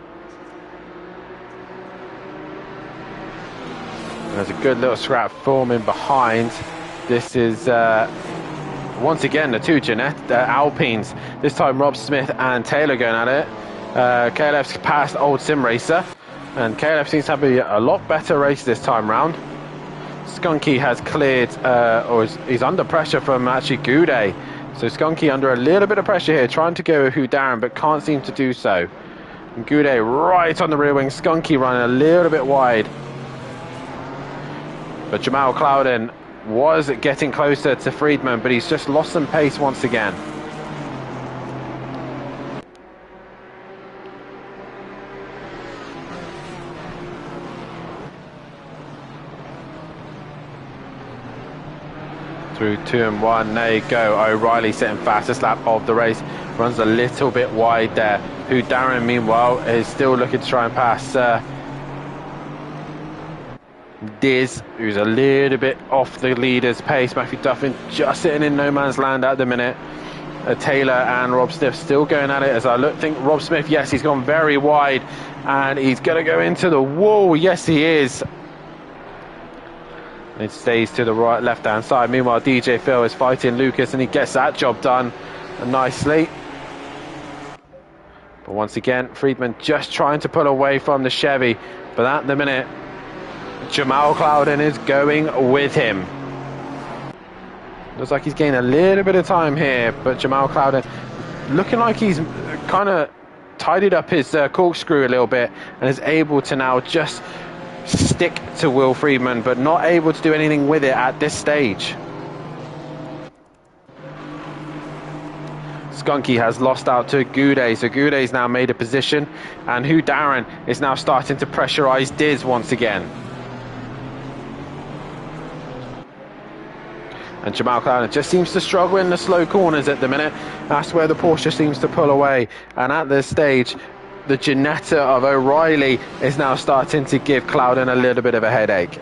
There's a good little scrap forming behind. This is once again the 2 Alpines. This time Rob Smith and Taylor going at it. KLF's passed Old Sim Racer, and KLF seems to have a lot better race this time round. Skunky has cleared, or he's under pressure from actually Goudet. So Skunky under a little bit of pressure here, trying to go Who Darren, but can't seem to do so. And Goudet right on the rear wing. Skunky running a little bit wide. But Jamal Clouden was getting closer to Friedman, but he's just lost some pace once again. Through 2 and 1, there you go. O'Reilly setting fastest lap of the race. Runs a little bit wide there. Who Darren, meanwhile, is still looking to try and pass Diz, who's a little bit off the leader's pace. Matthew Duffin just sitting in no man's land at the minute. Taylor and Rob Smith still going at it. As I think Rob Smith, yes, he's gone very wide and he's going to go into the wall. Yes, he is. It stays to the right, left-hand side. Meanwhile, DJ Phil is fighting Lucas and he gets that job done nicely. But once again, Friedman just trying to pull away from the Chevy. But at the minute, Jamal Clouden is going with him. Looks like he's gained a little bit of time here, but Jamal Clouden looking like he's kind of tidied up his corkscrew a little bit and is able to now just stick to Will Friedman, but not able to do anything with it at this stage. Skunky has lost out to Goudet, so Goudet's now made a position, and Hugh Darren is now starting to pressurize Diz once again. And Jamal Clouden just seems to struggle in the slow corners at the minute. That's where the Porsche seems to pull away. And at this stage, the Ginetta of O'Reilly is now starting to give Clouden a little bit of a headache.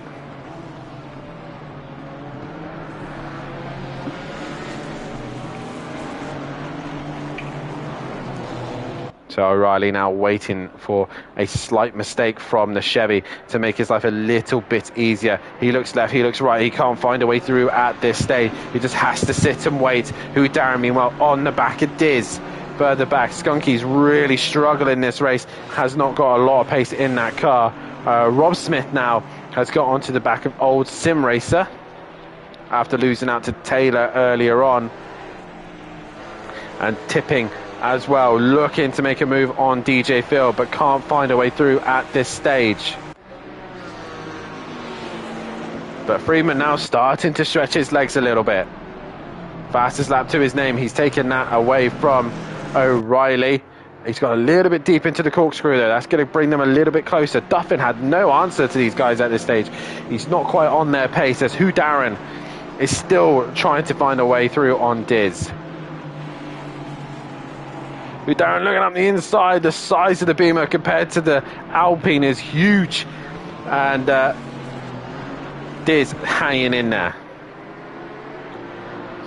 So O'Reilly now waiting for a slight mistake from the Chevy to make his life a little bit easier. He looks left, he looks right, he can't find a way through at this stage. He just has to sit and wait. Hugh Darren, meanwhile, on the back of Diz. Further back, Skunky's really struggling this race, has not got a lot of pace in that car. Rob Smith now has got onto the back of old Sim Racer after losing out to Taylor earlier on. And tipping as well, looking to make a move on DJ Phil, but can't find a way through at this stage. But Freeman now starting to stretch his legs a little bit. Fastest lap to his name, he's taken that away from O'Reilly. He's got a little bit deep into the corkscrew there. That's going to bring them a little bit closer. Duffin had no answer to these guys at this stage. He's not quite on their pace, as Hugh Darren is still trying to find a way through on Diz. Hugh Darren looking up the inside. The size of the Beamer compared to the Alpine is huge. And Diz hanging in there.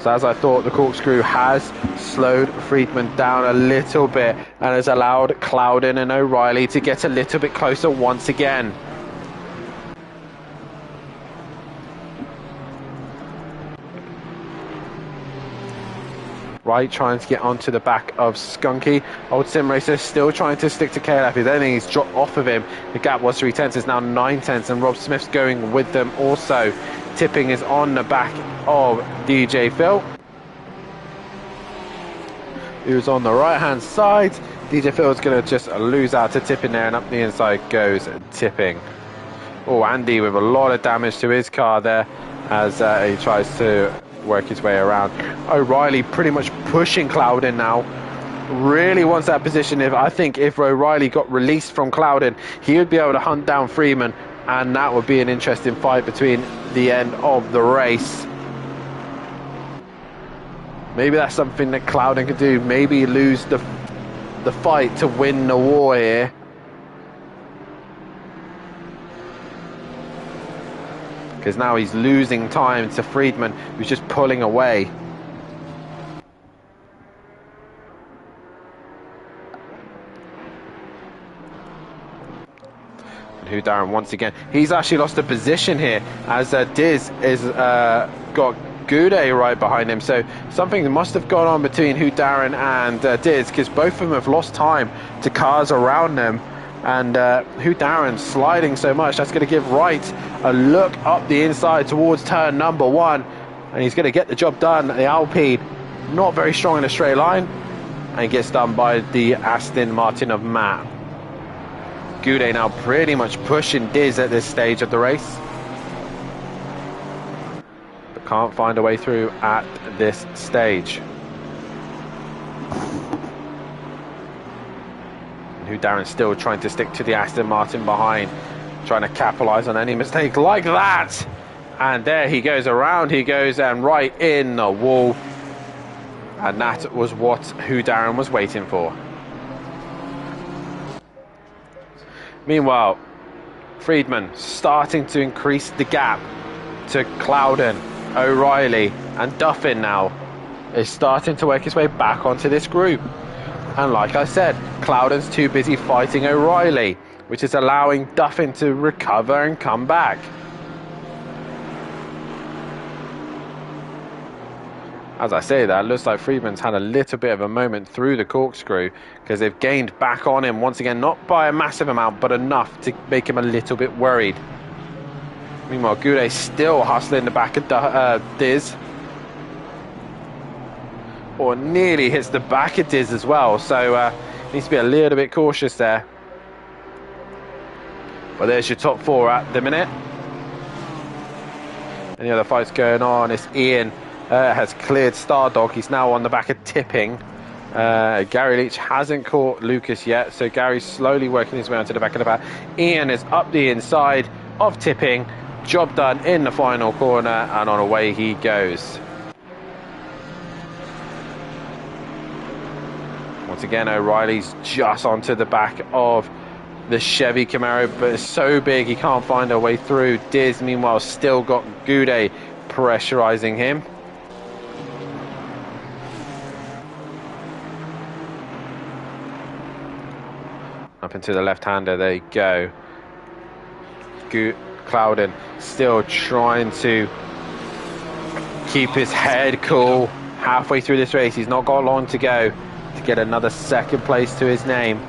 So as I thought, the corkscrew has slowed Friedman down a little bit and has allowed Clouden and O'Reilly to get a little bit closer once again. Right, trying to get onto the back of Skunky. Old Sim Racer still trying to stick to KLF. If anything, he's dropped off of him. The gap was 3/10, it's now 9/10, and Rob Smith's going with them also. Tipping is on the back of DJ Phil, who's on the right hand side. DJ Phil's going to just lose out to Tipping there, and up the inside goes Tipping. Oh, Andy with a lot of damage to his car there as he tries to work his way around. O'Reilly pretty much pushing Clouden now. Really wants that position. I think if O'Reilly got released from Clouden, he would be able to hunt down Freeman, and that would be an interesting fight between the end of the race. Maybe that's something that Clouden could do. Maybe lose the fight to win the war here. Because now he's losing time to Friedman, who's just pulling away. Hugh Darren once again, he's actually lost a position here as Diz is got Goudet right behind him, so something must have gone on between Hugh Darren and Diz, because both of them have lost time to cars around them, and Hugh Darren sliding so much that's going to give Wright a look up the inside towards turn number 1, and he's going to get the job done. The Alpine not very strong in a straight line, and he gets done by the Aston Martin of Matt. Goudet now pretty much pushing Diz at this stage of the race, but can't find a way through at this stage. Hugh Darren still trying to stick to the Aston Martin behind, trying to capitalise on any mistake like that. And there he goes, around he goes, and right in the wall. And that was what Hugh Darren was waiting for. Meanwhile, Friedman starting to increase the gap to Clouden, O'Reilly and Duffin now. is starting to work his way back onto this group. And like I said, Cloudon's too busy fighting O'Reilly, which is allowing Duffin to recover and come back. As I say that, it looks like Friedman's had a little bit of a moment through the corkscrew, because they've gained back on him once again, not by a massive amount, but enough to make him a little bit worried. Meanwhile, Goudet still hustling the back of Diz. Or nearly hits the back of Diz as well, so needs to be a little bit cautious there. Well, there's your top four at the minute. Any other fights going on? It's Ian has cleared Stardog. He's now on the back of Tipping. Gary Leach hasn't caught Lucas yet, so Gary's slowly working his way onto the back of the pack. Ian is up the inside of Tipping. Job done in the final corner, and on away he goes. Once again, O'Reilly's just onto the back of the Chevy Camaro, but it's so big he can't find a way through. Diz, meanwhile, still got Goudet pressurizing him. Up into the left-hander, there you go. Cloudon still trying to keep his head cool. Halfway through this race, he's not got long to go to get another second place to his name.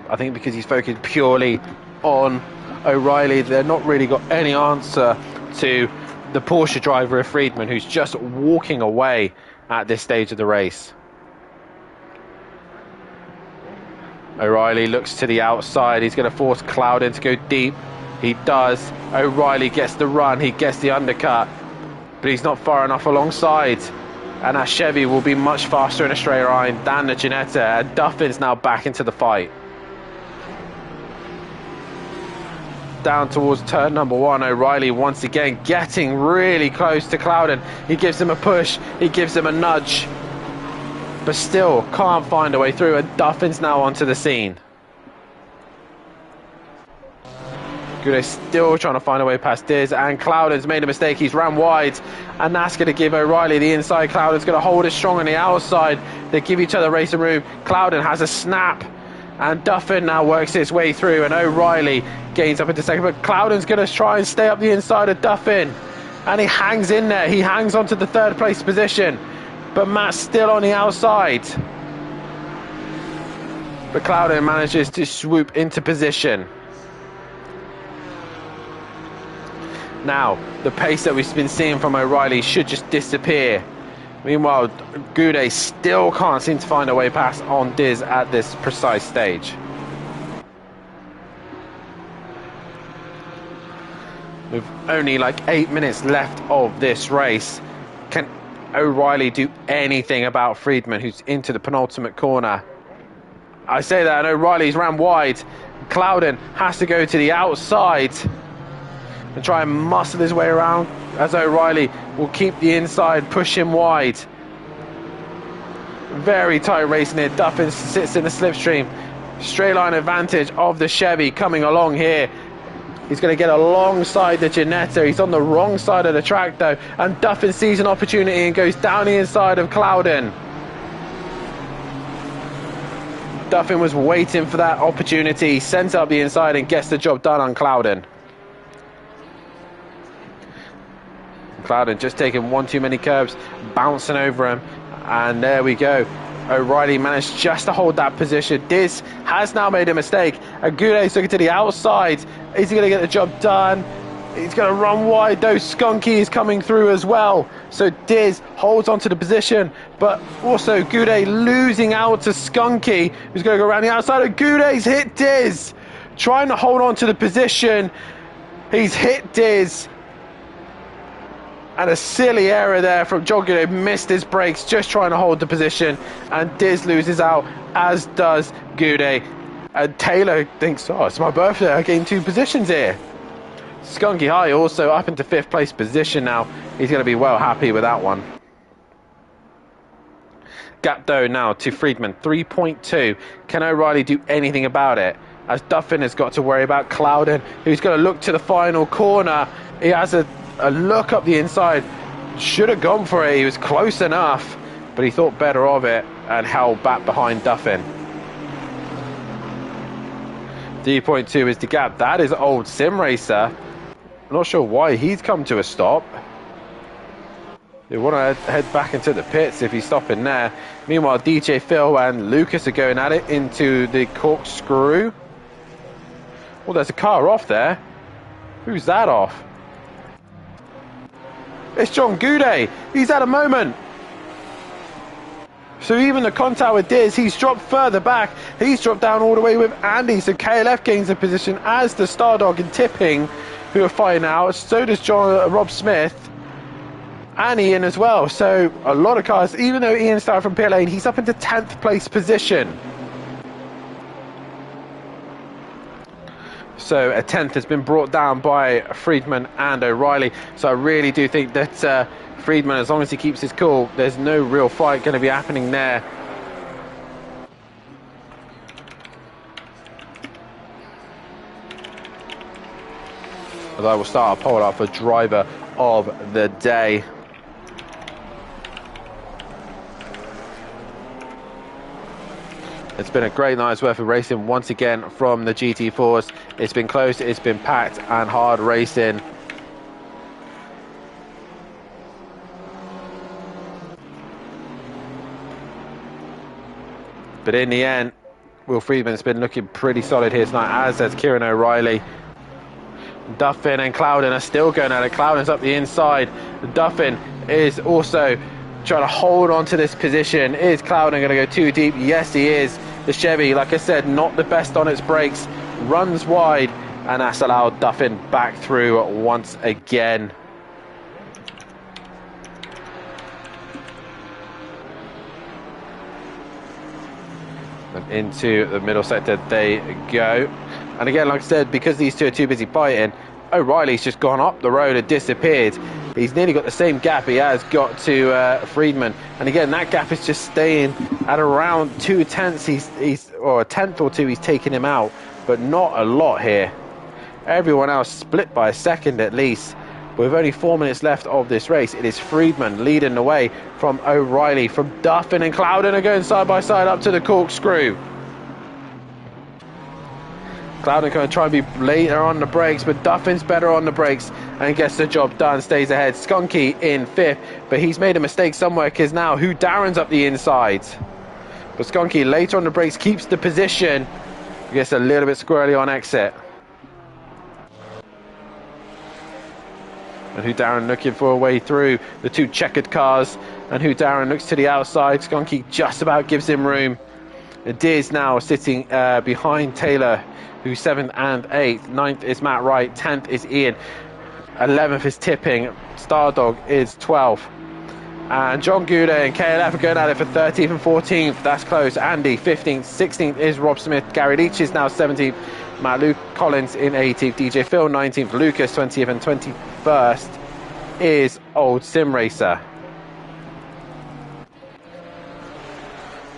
I think because he's focused purely on O'Reilly, they're not really got any answer to the Porsche driver of Friedman, who's just walking away at this stage of the race. O'Reilly looks to the outside. He's going to force Cloudon to go deep. He does. O'Reilly gets the run. He gets the undercut, but he's not far enough alongside. And that Chevy will be much faster in a straight line than the Ginetta. And Duffin's now back into the fight. Down towards turn number one, O'Reilly once again getting really close to Cloudon. He gives him a push. He gives him a nudge, but still can't find a way through, and Duffin's now onto the scene. Goudet still trying to find a way past Diz, and Cloudon's made a mistake. He's ran wide, and that's going to give O'Reilly the inside. Cloudon's going to hold it strong on the outside. They give each other racing room. Cloudon has a snap, and Duffin now works his way through, and O'Reilly gains up into second, but Cloudon's going to try and stay up the inside of Duffin, and he hangs in there. He hangs onto the third place position, but Matt's still on the outside. But Cloudon manages to swoop into position. Now, the pace that we've been seeing from O'Reilly should just disappear. Meanwhile, Goudet still can't seem to find a way past on Diz at this precise stage. With only like 8 minutes left of this race, can O'Reilly do anything about Friedman, who's into the penultimate corner? I say that, and O'Reilly's ran wide. Cloudon has to go to the outside and try and muscle his way around, as O'Reilly will keep the inside, push him wide. Very tight racing here. Duffin sits in the slipstream. Straight line advantage of the Chevy coming along here. He's going to get alongside the Ginetta. He's on the wrong side of the track though, and Duffin sees an opportunity and goes down the inside of Cloudon. Duffin was waiting for that opportunity, sends up the inside and gets the job done on Cloudon. Cloudon just taking one too many curbs, bouncing over him, and there we go. O'Reilly managed just to hold that position. Diz has now made a mistake, and Goudet's looking to the outside. Is he going to get the job done? He's going to run wide though. Skunky is coming through as well, so Diz holds onto the position, but also Goudet losing out to Skunky, who's going to go around the outside, and Goudet's hit Diz, trying to hold on to the position. He's hit Diz. And a silly error there from John Goudet, missed his brakes just trying to hold the position, and Diz loses out, as does Goudet. And Taylor thinks, oh, it's my birthday, I gained 2 positions here. Skunky High also up into 5th place position now. He's going to be well happy with that one. Gap though now to Friedman, 3.2. Can O'Reilly do anything about it? As Duffin has got to worry about Cloudon, who's going to look to the final corner. He has a look up the inside, Should have gone for it. He was close enough, but he thought better of it and held back behind Duffin. 3.2 is the gap. That is old Sim Racer. I'm not sure why he's come to a stop. They want to head back into the pits if he's stopping there. Meanwhile, DJ Phil and Lucas are going at it into the corkscrew. Well, there's a car off there. Who's that off? It's John Goudet. He's had a moment. So even the contact with Diz, he's dropped further back. He's dropped down all the way with Andy. So KLF gains a position as the Stardog and Tipping, who are fighting out. So does Rob Smith. And Ian as well. So a lot of cars. Even though Ian started from pit lane, he's up into 10th place position. So a 10th has been brought down by Friedman and O'Reilly. So I really do think that Friedman, as long as he keeps his cool, there's no real fight going to be happening there. As I will start a poll up for driver of the day. It's been a great night's worth of racing once again from the GT4s. It's been close, it's been packed and hard racing. But in the end, Will Friedman's been looking pretty solid here tonight, as has Kieran O'Reilly. Duffin and Clouden are still going at it. Clouden's up the inside. Duffin is also trying to hold on to this position. Is Clouden going to go too deep? Yes, he is. The Chevy, like I said, not the best on its brakes. Runs wide, and that's allowed Duffin back through once again. And into the middle sector they go. And again, like I said, because these two are too busy fighting, O'Reilly's just gone up the road and disappeared. He's nearly got the same gap he has got to Friedman. And again, that gap is just staying at around 2/10. He's or a tenth or two he's taking him out, but not a lot here. Everyone else split by a second at least. With only 4 minutes left of this race, it is Friedman leading the way from O'Reilly. From Duffin and Clouden are going side by side up to the corkscrew. Clouden going to try and be later on the brakes, but Duffin's better on the brakes and gets the job done, stays ahead. Skunky in 5th, but he's made a mistake somewhere because now Hugh Darren's up the inside. But Skunky later on the brakes keeps the position. Gets a little bit squirrely on exit. And Hugh Darren looking for a way through the two checkered cars. And Hugh Darren looks to the outside. Skunky just about gives him room. Diz now sitting behind Taylor, who's 7th and 8th. 9th is Matt Wright. 10th is Ian. 11th is Tipping. Stardog is 12th. And John Goudet and KLF are going at it for 13th and 14th. That's close. Andy 15th. 16th is Rob Smith. Gary Leach is now 17th. Matt Luke Collins in 18th. DJ Phil 19th. Lucas 20th. And 21st is Old Sim Racer.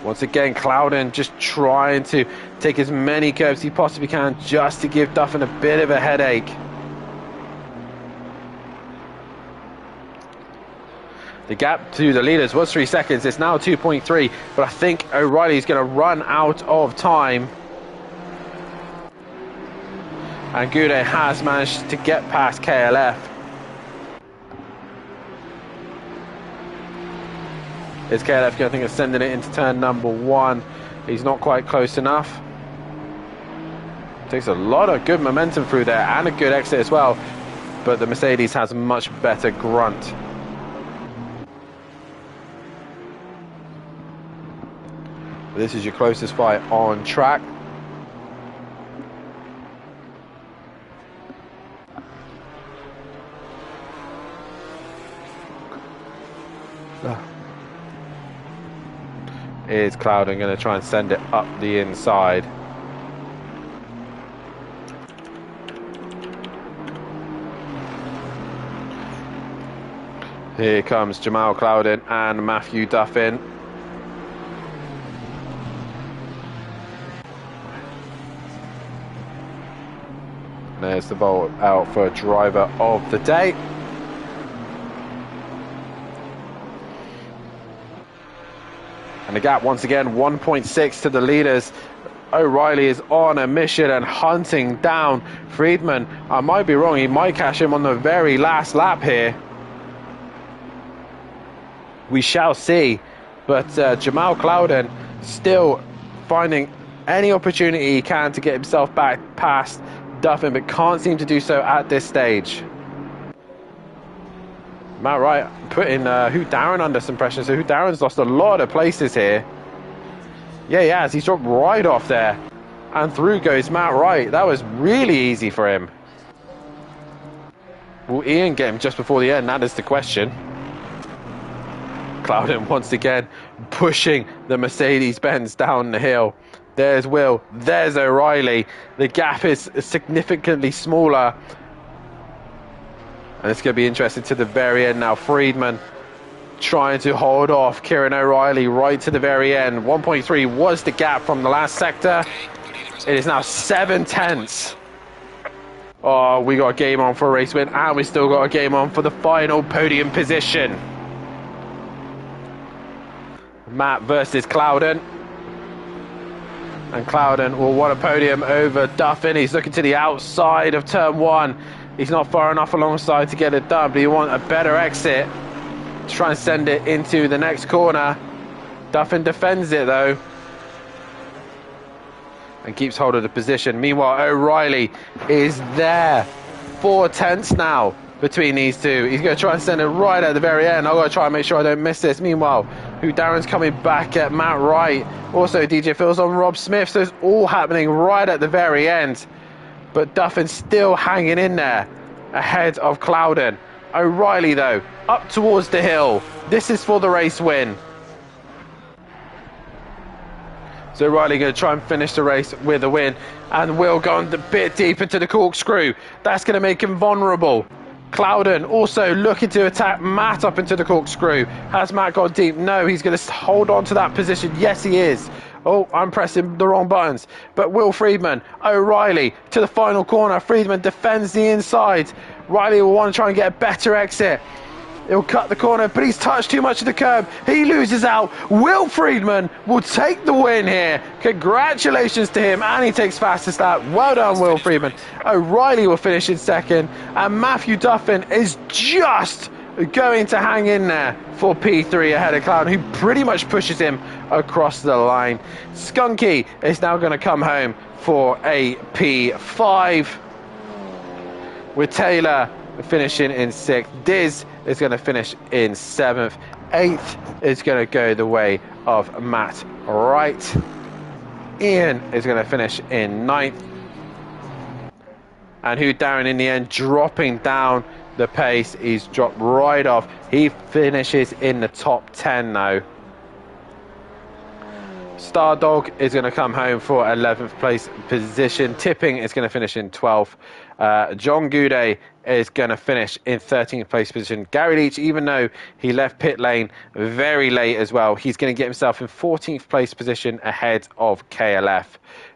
Once again, Clouden just trying to take as many curves as he possibly can just to give Duffin a bit of a headache. The gap to the leaders was 3 seconds. It's now 2.3, but I think O'Reilly's going to run out of time. And Goudet has managed to get past KLF. Is KLF going to think of sending it into turn number 1? He's not quite close enough. Takes a lot of good momentum through there and a good exit as well. But the Mercedes has a much better grunt. This is your closest fight on track. Is Clouden going to try and send it up the inside? Here comes Jamal Clouden and Matthew Duffin. There's the vote out for driver of the day. And the gap, once again, 1.6 to the leaders. O'Reilly is on a mission and hunting down Friedman. I might be wrong, he might catch him on the very last lap here. We shall see. But Jamal Clouden still finding any opportunity he can to get himself back past Duffin, but can't seem to do so at this stage. Matt Wright putting Hugh Darren under some pressure, so Hugh Darren's lost a lot of places here. Yeah, he has. He's dropped right off there. And through goes Matt Wright. That was really easy for him. Will Ian get him just before the end? That is the question. Clouden once again pushing the Mercedes-Benz down the hill. There's Will. There's O'Reilly. The gap is significantly smaller. And it's going to be interesting to the very end now. Friedman trying to hold off Kieran O'Reilly right to the very end. 1.3 was the gap from the last sector. It is now 7 tenths. Oh, we got a game on for a race win, and we still got a game on for the final podium position. Matt versus Clouden. And Clouden will want a podium over Duffin. He's looking to the outside of turn 1. He's not far enough alongside to get it done, but you want a better exit. Try and send it into the next corner. Duffin defends it though and keeps hold of the position. Meanwhile, O'Reilly is there. 4 tenths now between these two. He's going to try and send it right at the very end. I've got to try and make sure I don't miss this. Meanwhile, Hugh Darren's coming back at Matt Wright. Also, DJ Phil's on Rob Smith. So it's all happening right at the very end. But Duffin's still hanging in there ahead of Clouden. O'Reilly though, up towards the hill. This is for the race win. So O'Reilly going to try and finish the race with a win. And Will gone a bit deep into the corkscrew. That's going to make him vulnerable. Clouden also looking to attack Matt up into the corkscrew. Has Matt gone deep? No, he's going to hold on to that position. Yes, he is. Oh, I'm pressing the wrong buttons. But Will Friedman, O'Reilly to the final corner. Friedman defends the inside. Riley will want to try and get a better exit. He'll cut the corner, but he's touched too much of the curb. He loses out. Will Friedman will take the win here. Congratulations to him, and he takes fastest lap. Well done, Will Friedman. O'Reilly will finish in second, and Matthew Duffin is just going to hang in there for P3 ahead of Clouden, who pretty much pushes him across the line. Skunky is now going to come home for a P5, with Taylor finishing in 6th. Diz is going to finish in 7th. 8th is going to go the way of Matt Wright. Ian is going to finish in 9th. And Hugh Darren in the end dropping down the pace. He's dropped right off. He finishes in the top 10 now. Stardog is going to come home for 11th place position. Tipping is going to finish in 12th. John Goudet is going to finish in 13th place position. Gary Leach, even though he left pit lane very late as well, he's going to get himself in 14th place position ahead of KLF,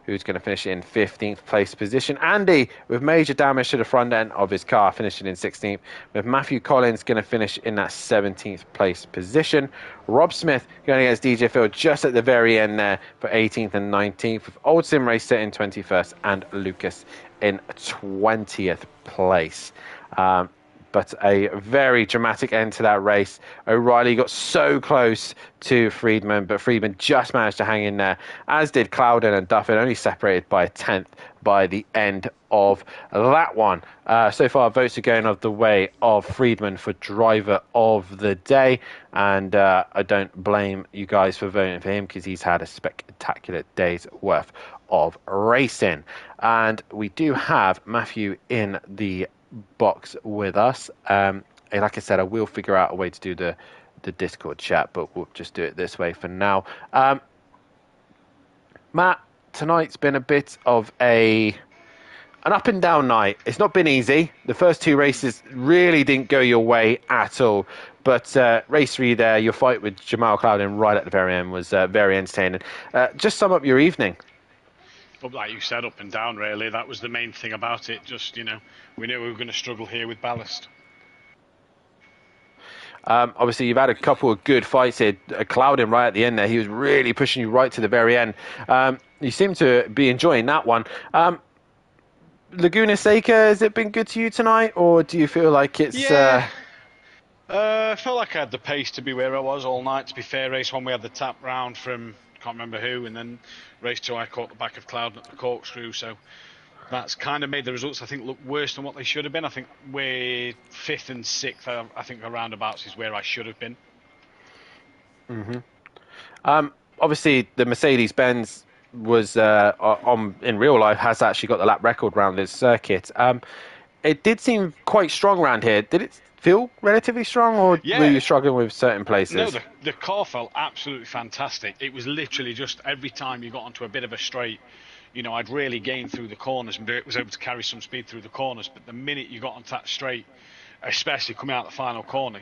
who's going to finish in 15th place position. Andy, with major damage to the front end of his car, finishing in 16th, with Matthew Collins going to finish in that 17th place position. Rob Smith going against DJ Phil just at the very end there for 18th and 19th, with Old Sim Race set in 21st and Lucas in 20th place. But a very dramatic end to that race. O'Reilly got so close to Friedman, but Friedman just managed to hang in there, as did Clouden and Duffin, only separated by a 10th by the end of that one. So far, votes are going of the way of Friedman for driver of the day, and I don't blame you guys for voting for him, because he's had a spectacular day's worth of racing. And we do have Matthew in the box with us. And like I said, I will figure out a way to do the Discord chat, but we'll just do it this way for now. Matt, tonight's been a bit of an up and down night. It's not been easy. The first 2 races really didn't go your way at all. But race 3 there, your fight with Jamal Clouden right at the very end was very entertaining. Just sum up your evening. Well, like you said, up and down, really. That was the main thing about it. Just, we knew we were going to struggle here with ballast. Obviously, you've had a couple of good fights here. Cloudin right at the end there, he was really pushing you right to the very end. You seem to be enjoying that one. Laguna Seca, has it been good to you tonight, or do you feel like it's... Yeah. I felt like I had the pace to be where I was all night. To be fair, race 1 we had the tap round from, can't remember who, and then race 2 I caught the back of Cloud at the corkscrew, so that's kind of made the results, I think, look worse than what they should have been. I think we're 5th and 6th, I think, around abouts is where I should have been. Obviously, the Mercedes-Benz was in real life has actually got the lap record round this circuit. It did seem quite strong around here. Did it feel relatively strong, or were you struggling with certain places? No, the car felt absolutely fantastic. It was literally just every time you got onto a bit of a straight, I'd really gained through the corners and was able to carry some speed through the corners. But the minute you got onto that straight, especially coming out the final corner,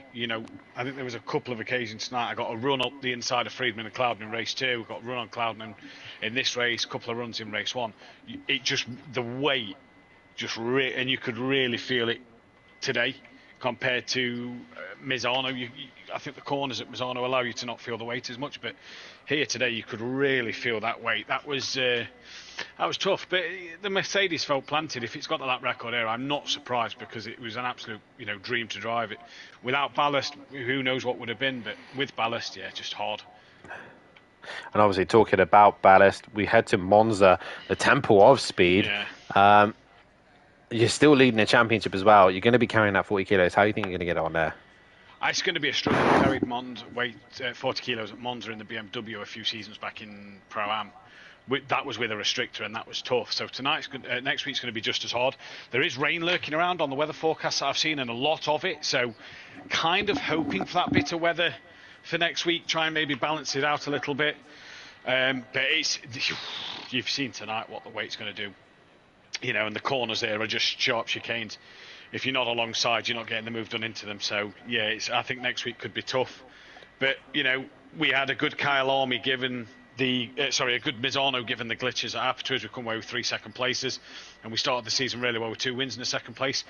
I think there was a couple of occasions tonight. I got a run up the inside of Friedman and Cloudman in race 2. Got a run on Cloudman in this race. A couple of runs in race 1. It just, the weight, and you could really feel it today compared to Misano. I think the corners at Misano allow you to not feel the weight as much, but here today you could really feel that weight. That was tough, but the Mercedes felt planted. If it's got the lap record here, I'm not surprised, because it was an absolute dream to drive it. Without ballast, who knows what would have been, but with ballast, yeah, just hard. And obviously, talking about ballast, we head to Monza, the temple of speed. Yeah. You're still leading the championship as well. You're going to be carrying that 40 kilos. How do you think you're going to get on there? It's going to be a struggle. I carried weight 40 kilos at Monza in the BMW a few seasons back in Pro-Am. That was with a restrictor, and that was tough. So next week's going to be just as hard. There is rain lurking around on the weather forecast that I've seen, and a lot of it. So kind of hoping for that bit of weather for next week. Try and maybe balance it out a little bit. But you've seen tonight what the weight's going to do. And the corners there are just sharp chicanes. If you're not alongside, you're not getting the move done into them. So, yeah, I think next week could be tough. But, we had a good Kyle Army given a good Misano given the glitches at Apertures. We come away with 3 second places. And we started the season really well with 2 wins in the second place.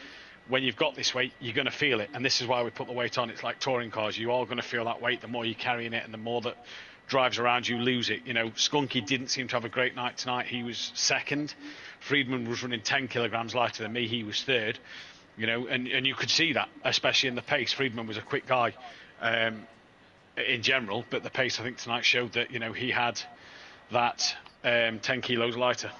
When you've got this weight, you're going to feel it. And this is why we put the weight on. It's like touring cars. You are going to feel that weight the more you're carrying it, and the more that drives around you lose it. Skunky didn't seem to have a great night tonight. He was second. Friedman was running 10 kilograms lighter than me. He was third. And you could see that, especially in the pace. Friedman was a quick guy in general, but the pace, I think, tonight showed that, he had that 10 kilos lighter.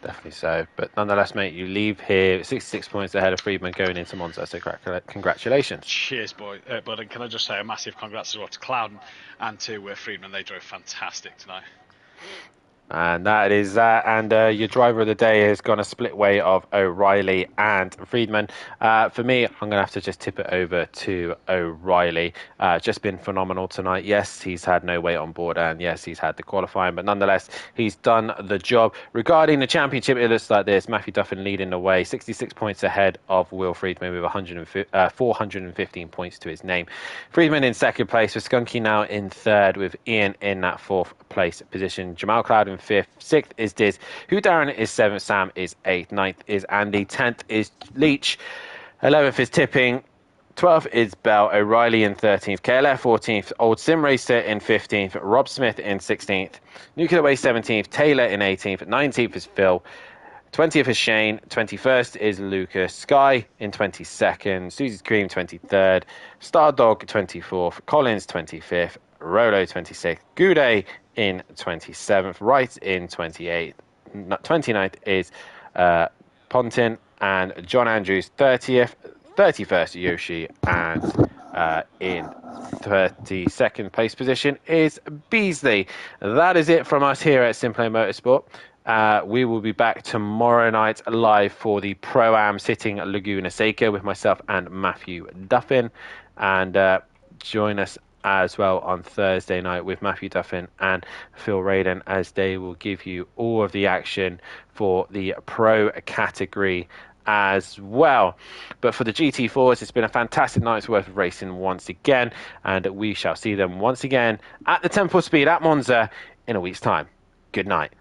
Definitely so. But nonetheless, mate, you leave here 66 points ahead of Friedman going into Monza. So congratulations. Cheers, boy. But can I just say a massive congrats as well to Clouden and to Friedman. They drove fantastic tonight. And that is that. And your driver of the day has gone a split way of O'Reilly and Friedman. For me, I'm going to have to just tip it over to O'Reilly. Just been phenomenal tonight. Yes, he's had no weight on board, and yes, he's had the qualifying, but nonetheless, he's done the job. Regarding the championship, it looks like this. Matthew Duffin leading the way, 66 points ahead of Will Friedman with 415 points to his name. Friedman in second place, with Skunky now in third, with Ian in that fourth place position. Jamal Cloud in fifth. Sixth is Diz. Hugh Darren is seventh. Sam is eighth. Ninth is Andy. 10th is Leach. 11th is Tipping. 12th is Bell. O'Reilly in 13th. KLF 14th. Old Sim Racer in 15th. Rob Smith in 16th. Nuclear Waste 17th. Taylor in 18th. 19th is Phil. 20th is Shane. 21st is Lucas. Sky in 22nd. Susie's Cream 23rd. Stardog 24th. Collins 25th. Rolo 26th. Goudet in 27th. Wright in 28th. 29th is Pontin, and John Andrews 30th. 31st Yoshi, and in 32nd place position is Beasley. That is it from us here at SimPlay Motorsport. We will be back tomorrow night live for the Pro-Am sitting at Laguna Seca with myself and Matthew Duffin, and join us as well on Thursday night with Matthew Duffin and Phil Radin, as they will give you all of the action for the pro category as well. But for the GT4s, it's been a fantastic night's worth of racing once again, and we shall see them once again at the Temple Speed at Monza in a week's time. Good night.